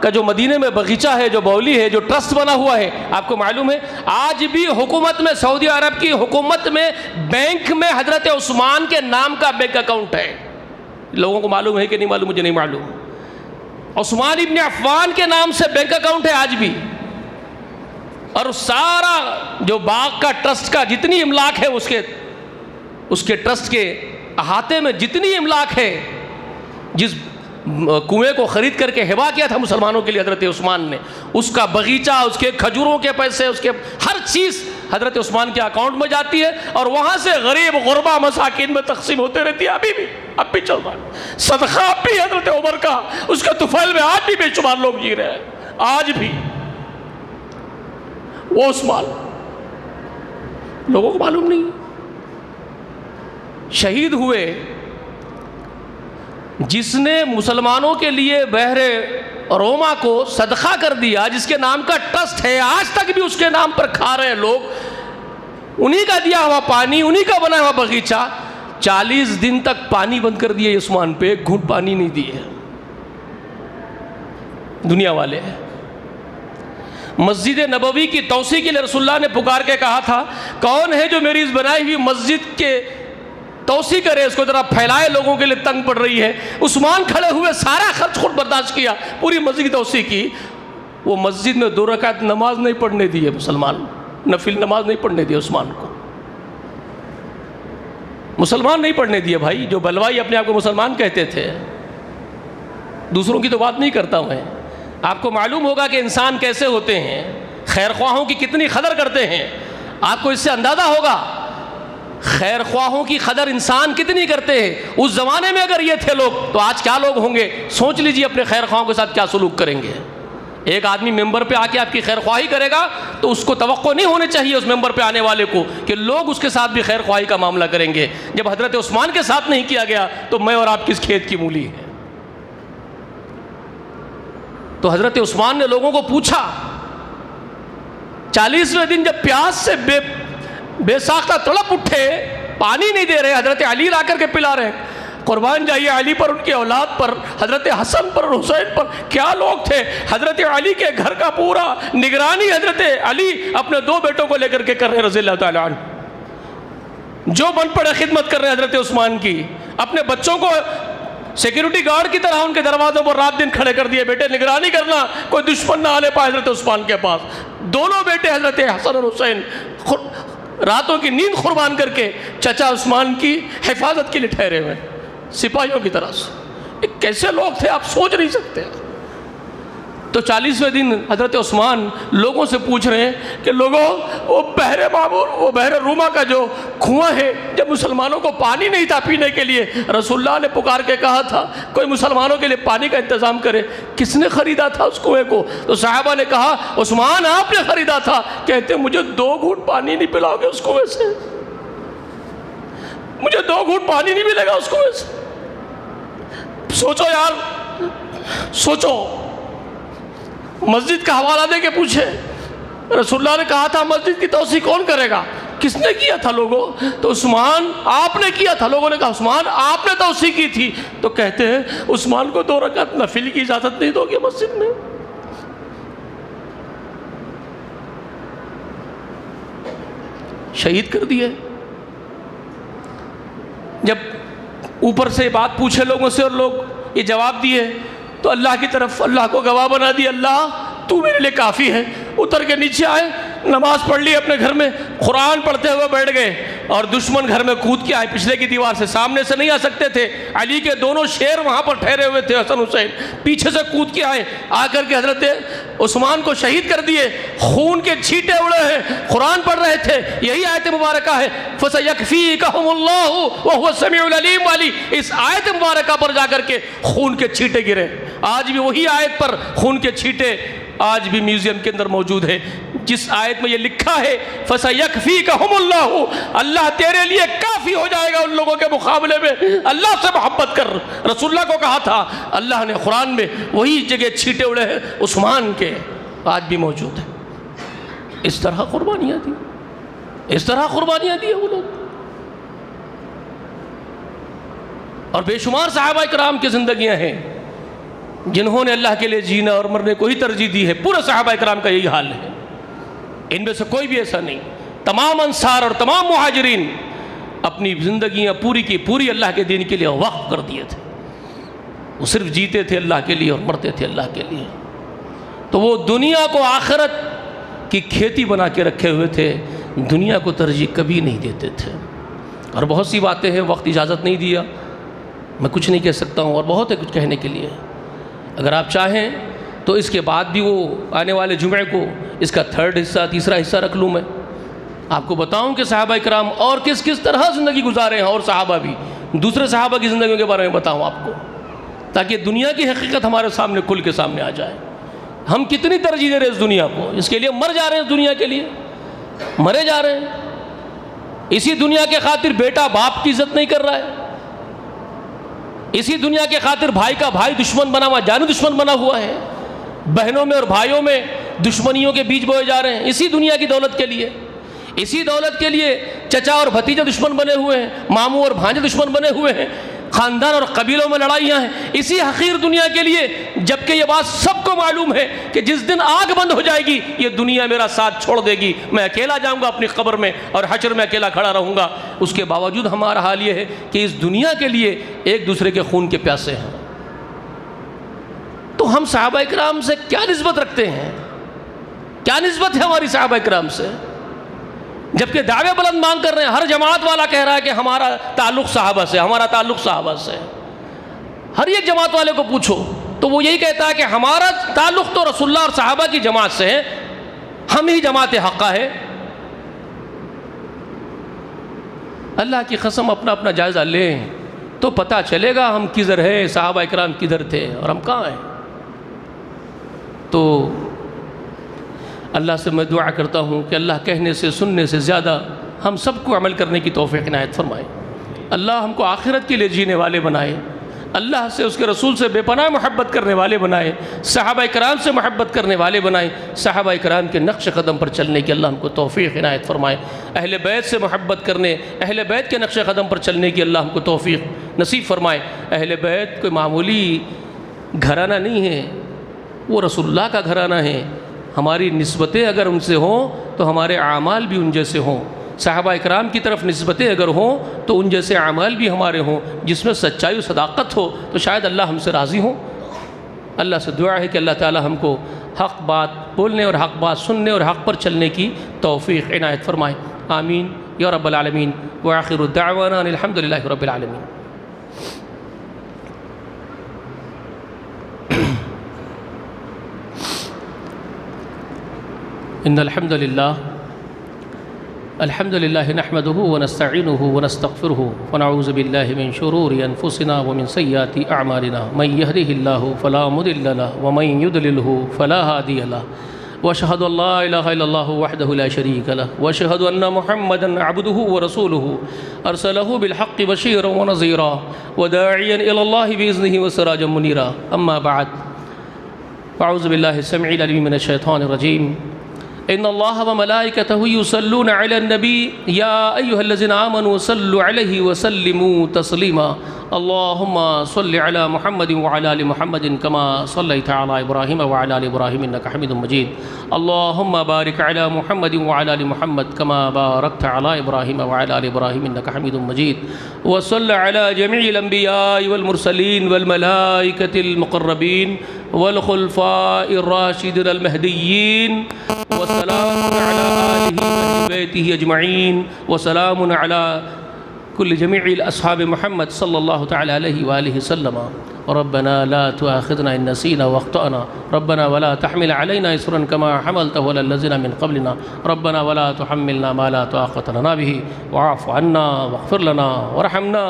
کا جو مدینے میں باغیچہ ہے، جو بولی ہے، جو ٹرسٹ بنا ہوا ہے، آپ کو معلوم ہے آج بھی حکومت میں، سعودی عرب کی حکومت میں بینک میں حضرت عثمان کے نام کا بینک اکاؤنٹ ہے۔ لوگوں کو معلوم ہے کہ نہیں معلوم؟ مجھے نہیں معلوم۔ عثمان ابن عفان کے نام سے بینک اکاؤنٹ ہے آج بھی، اور سارا جو باغ کا ٹرسٹ کا جتنی املاک ہے، اس کے ٹرسٹ کے احاطے میں جتنی املاک ہے، جس کنویں کو خرید کر کے ہبا کیا تھا مسلمانوں کے لیے حضرت عثمان نے، اس کا باغیچہ، اس کے کھجوروں کے پیسے، اس کے ہر چیز حضرت عثمان کے اکاؤنٹ میں جاتی ہے، اور وہاں سے غریب غربا مساکین میں تقسیم ہوتے رہتی ہے۔ اب بھی چل رہا ہے صدقہ، اب بھی حضرت عمر کا، اس کے طفیل میں آج بھی بے شمار لوگ جی رہے ہیں، آج بھی۔ وہ عثمان لوگوں کو معلوم نہیں، شہید ہوئے جس نے مسلمانوں کے لیے بحر روما کو صدقہ کر دیا، جس کے نام کا ٹرسٹ ہے، آج تک بھی اس کے نام پر کھا رہے لوگ، انہی کا دیا ہوا پانی، انہی کا بنا ہوا باغیچہ۔ 40 دن تک پانی بند کر دیے عثمان پہ، ایک گھونٹ پانی نہیں دیے دنیا والے۔ مسجد نبوی کی توسیع کے لیے رسول اللہ نے پکار کے کہا تھا، کون ہے جو میری اس بنائی ہوئی مسجد کے توسیع کرے، اس کو ذرا پھیلائے، لوگوں کے لیے تنگ پڑ رہی ہے۔ عثمان کھڑے ہوئے، سارا خرچ خود برداشت کیا، پوری مسجد کی توسیع کی۔ وہ مسجد میں 2 رکعت نماز نہیں پڑھنے دی ہے مسلمان، نفل نماز نہیں پڑھنے دی عثمان کو، مسلمان نہیں پڑھنے دیے بھائی، جو بلوائی اپنے آپ کو مسلمان کہتے تھے۔ دوسروں کی تو بات نہیں کرتا میں، آپ کو معلوم ہوگا کہ انسان کیسے ہوتے ہیں، خیر خواہوں کی کتنی قدر کرتے ہیں، آپ کو اس سے اندازہ ہوگا خیر خواہوں کی قدر انسان کتنی کرتے ہیں۔ اس زمانے میں اگر یہ تھے لوگ تو آج کیا لوگ ہوں گے؟ سوچ لیجئے اپنے خیر خواہوں کے ساتھ کیا سلوک کریں گے۔ ایک آدمی ممبر پہ آ کے آپ کی خیر خواہی کرے گا تو اس کو توقع نہیں ہونے چاہیے اس ممبر پہ آنے والے کو کہ لوگ اس کے ساتھ بھی خیر خواہی کا معاملہ کریں گے. جب حضرت عثمان کے ساتھ نہیں کیا گیا تو میں اور آپ کس کھیت کی مولی ہیں؟ تو حضرت عثمان نے لوگوں کو پوچھا. 40ویں دن جب پیاس سے بے ساختہ تڑپ اٹھے, پانی نہیں دے رہے, حضرت علی لا کر کے پلا رہے ہیں. قربان جائیے علی پر, ان کی اولاد پر, حضرت حسن پر, حسین پر. کیا لوگ تھے. حضرت علی کے گھر کا پورا نگرانی حضرت علی اپنے 2 بیٹوں کو لے کر کے کر رہے رضی اللہ تعالیٰ عنہ. جو بن پڑے خدمت کر رہے حضرت عثمان کی. اپنے بچوں کو سیکیورٹی گارڈ کی طرح ان کے دروازوں پر رات دن کھڑے کر دیے, بیٹے نگرانی کرنا, کوئی دشمن نہ آنے پائے حضرت عثمان کے پاس. دونوں بیٹے حضرت حسن اور حسین راتوں کی نیند قربان کر کے چچا عثمان کی حفاظت کے لیے ٹھہرے ہوئے سپاہیوں کی طرح سے. کیسے لوگ تھے آپ سوچ نہیں سکتے. تو 40ویں دن حضرت عثمان لوگوں سے پوچھ رہے ہیں کہ لوگوں, وہ بحر معمور, وہ بحر روما کا جو کنواں ہے, جب مسلمانوں کو پانی نہیں تھا پینے کے لیے, رسول اللہ نے پکار کے کہا تھا کوئی مسلمانوں کے لیے پانی کا انتظام کرے. کس نے خریدا تھا اس کنویں کو؟ تو صحابہ نے کہا عثمان آپ نے خریدا تھا. کہتے مجھے 2 گھونٹ پانی نہیں پلاؤ گے اس کنویں سے؟ مجھے 2 گھونٹ پانی نہیں ملے گا اس کنویں سے؟ سوچو یار, سوچو. مسجد کا حوالہ دے کے پوچھے, رسول اللہ نے کہا تھا مسجد کی توسیع کون کرے گا؟ کس نے کیا تھا لوگوں؟ تو عثمان آپ نے کیا تھا. لوگوں نے کہا عثمان آپ نے توسیع کی تھی. تو کہتے ہیں عثمان کو 2 رکعت نفل کی اجازت نہیں دو گے مسجد میں؟ شہید کر دیے. جب اوپر سے بات پوچھے لوگوں سے اور لوگ یہ جواب دیے تو اللہ کی طرف اللہ کو گواہ بنا دی, اللہ تو میرے لیے کافی ہے. اتر کے نیچے آئے, نماز پڑھ لی اپنے گھر میں, قرآن پڑھتے ہوئے بیٹھ گئے, اور دشمن گھر میں کود کے آئے پچھلے کی دیوار سے. سامنے سے نہیں آ سکتے تھے, علی کے دونوں شیر وہاں پر ٹھہرے ہوئے تھے, حسن حسین پیچھے سے کود کے آئے, آ کر کے حضرت عثمان کو شہید کر دیے. خون کے چھینٹے اڑے ہیں, قرآن پڑھ رہے تھے. یہی آیت مبارکہ ہے فَسَيَكْفِيكَهُمُ اللَّهُ وَهُوَ السَّمِيعُ الْعَلِيمُ والی. اس آیت مبارکہ پر جا کر کے خون کے چھینٹے گرے. آج بھی وہی آیت پر خون کے چھینٹے آج بھی میوزیم کے اندر موجود ہے, جس آیت میں یہ لکھا ہے فَسَيَكْفِيكَهُمُ اللَّهُ, اللہ تیرے لیے کافی ہو جائے گا ان لوگوں کے مقابلے میں. اللہ سے محبت کر. رسول اللہ کو کہا تھا, اللہ نے قرآن میں وہی جگہ چھینٹے اڑے ہیں عثمان کے, آج بھی موجود ہے. اس طرح قربانیاں دی, اس طرح قربانیاں دی وہ لوگ. اور بے شمار صحابہ کرام کی زندگیاں ہیں جنہوں نے اللہ کے لیے جینا اور مرنے کو ہی ترجیح دی ہے. پورے صحابہ کرام کا یہی حال ہے, ان میں سے کوئی بھی ایسا نہیں. تمام انصار اور تمام مہاجرین اپنی زندگیاں پوری کی پوری اللہ کے دین کے لیے وقف کر دیے تھے. وہ صرف جیتے تھے اللہ کے لیے اور مرتے تھے اللہ کے لیے. تو وہ دنیا کو آخرت کی کھیتی بنا کے رکھے ہوئے تھے, دنیا کو ترجیح کبھی نہیں دیتے تھے. اور بہت سی باتیں ہیں, وقت اجازت نہیں دیا, میں کچھ نہیں کہہ سکتا ہوں, اور بہت ہے کچھ کہنے کے لیے. اگر آپ چاہیں تو اس کے بعد بھی وہ آنے والے جمعے کو اس کا 3rd حصہ, تیسرا حصہ رکھ لوں. میں آپ کو بتاؤں کہ صحابہ کرام اور کس کس طرح زندگی گزارے ہیں, اور صحابہ بھی دوسرے صحابہ کی زندگیوں کے بارے میں بتاؤں آپ کو, تاکہ دنیا کی حقیقت ہمارے سامنے کھل کے سامنے آ جائے. ہم کتنی ترجیح دے رہے ہیں اس دنیا کو, اس کے لیے مر جا رہے ہیں, اس دنیا کے لیے مرے جا رہے ہیں. اسی دنیا کے خاطر بیٹا باپ کی عزت نہیں کر رہا ہے, اسی دنیا کے خاطر بھائی کا بھائی دشمن بنا ہوا, جانی دشمن بنا ہوا ہے. بہنوں میں اور بھائیوں میں دشمنیوں کے بیج بوئے جا رہے ہیں اسی دنیا کی دولت کے لیے. اسی دولت کے لیے چچا اور بھتیجا دشمن بنے ہوئے ہیں, ماموں اور بھانجے دشمن بنے ہوئے ہیں, خاندان اور قبیلوں میں لڑائیاں ہیں اسی حقیر دنیا کے لیے. جبکہ یہ بات سب کو معلوم ہے کہ جس دن آگ بند ہو جائے گی یہ دنیا میرا ساتھ چھوڑ دے گی, میں اکیلا جاؤں گا اپنی قبر میں اور حشر میں اکیلا کھڑا رہوں گا. اس کے باوجود ہمارا حال یہ ہے کہ اس دنیا کے لیے ایک دوسرے کے خون کے پیاسے ہیں. تو ہم صحابہ کرام سے کیا نسبت رکھتے ہیں, کیا نسبت ہے ہماری صحابہ کرام سے؟ جبکہ دعوے بلند مانگ کر رہے ہیں. ہر جماعت والا کہہ رہا ہے کہ ہمارا تعلق صحابہ سے, ہمارا تعلق صحابہ سے. ہر ایک جماعت والے کو پوچھو تو وہ یہی کہتا ہے کہ ہمارا تعلق تو رسول اللہ اور صحابہ کی جماعت سے ہے, ہم ہی جماعت حقہ ہے. اللہ کی قسم اپنا اپنا جائزہ لیں تو پتہ چلے گا ہم کدھر ہے, صحابہ کرام کدھر تھے اور ہم کہاں ہیں. تو اللہ سے میں دعا کرتا ہوں کہ اللہ کہنے سے سننے سے زیادہ ہم سب کو عمل کرنے کی توفیق عنایت فرمائے۔ اللہ ہم کو آخرت کے لیے جینے والے بنائے، اللہ سے اس کے رسول سے بے پناہ محبت کرنے والے بنائے، صحابہ کرام سے محبت کرنے والے بنائے، صحابہ کرام کے نقش قدم پر چلنے کی اللہ ہم کو توفیق عنایت فرمائے، اہل بیت سے محبت کرنے، اہل بیت کے نقش قدم پر چلنے کی اللہ ہم کو توفیق نصیب فرمائے۔ اہل بیت کوئی معمولی گھرانہ نہیں ہے، وہ رسول اللہ کا گھرانہ ہے۔ ہماری نسبتیں اگر ان سے ہوں تو ہمارے اعمال بھی ان جیسے ہوں، صحابہ اکرام کی طرف نسبتیں اگر ہوں تو ان جیسے اعمال بھی ہمارے ہوں، جس میں سچائی و صداقت ہو تو شاید اللہ ہم سے راضی ہوں۔ اللہ سے دعا ہے کہ اللہ تعالی ہم کو حق بات بولنے اور حق بات سننے اور حق پر چلنے کی توفیق عنایت فرمائے، آمین یا رب العالمین۔ وآخر الدعوانا الحمد للہ رب العالمین۔ ان الحمد للہ نحمده ونستعینه ونستغفره ونعوذ باللہ من شرور انفسنا ومن سیئات اعمالنا من يهده الله فلا مضل له ومن يضلله فلا هادي له واشهد ان لا اله الا الله وحده لا شريك له واشهد ان محمدا عبده ورسوله ارسله بالحق بشيرا ونذيرا وداعيا الى الله باذنه وسراجا منيرا اما بعد اعوذ باللہ السميع العليم من الشيطان الرجيم ان اللہ وملائکتہ یصلون علی النبی یا ایہا الذین آمنوا صلوا علیہ وسلموا تسلیما اللہم صل علی محمد وعلی آل محمد کما صلیت علی ابراہیم وعلی آل ابراہیم انکا حمید مجید اللہم بارک علی محمد وعلی آل محمد کما بارکت علی ابراہیم وعلی آل ابراہیم انکا حمید مجید وصل علی جميع الانبیاء والمرسلین والملائکۃ المقربین والخلفاء الراشدین المہدیین وسلام على آلہ وأہل بیتہ اجمعین وسلام على كل جميع الأصحاب محمد صلى الله تعالى عليه وآله وسلم ربنا لا تؤاخذنا إن نسينا واخطأنا ربنا ولا تحمل علينا إصرا كما حملته على الذين من قبلنا ربنا ولا تحملنا ما لا طاقة لنا به واعف عنا واغفر لنا وارحمنا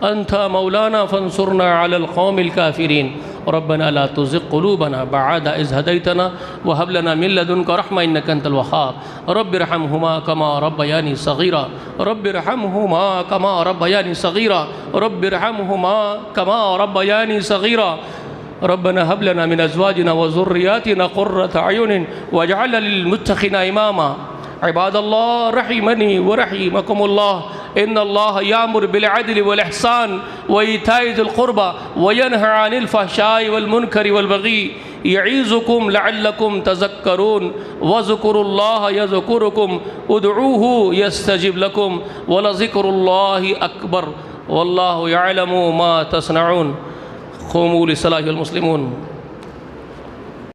أنت مولانا فانصرنا على القوم الكافرين ربنا لا تزغ قلوبنا بعد إذ هديتنا وهب لنا من لدنك رحمة إنك أنت الوهاب رب ارحمهما كما ربياني صغيرا رب ارحمهما كما ربياني صغيرا رب ارحمهما كما ربياني صغيرا ربنا هب لنا من أزواجنا وذرياتنا قرة أعين واجعلنا للمتقين إماما عباد الله رحمني ورحمكم الله إن الله يأمر بالعدل والإحسان وإيتاء ذي القربى وينهى عن الفحشاء والمنكر والبغي يعظكم لعلكم تذكرون واذكروا الله يذكركم ادعوه يستجب لكم ولذكر الله أكبر والله يعلم ما تصنعون قوموا للصلاة المسلمون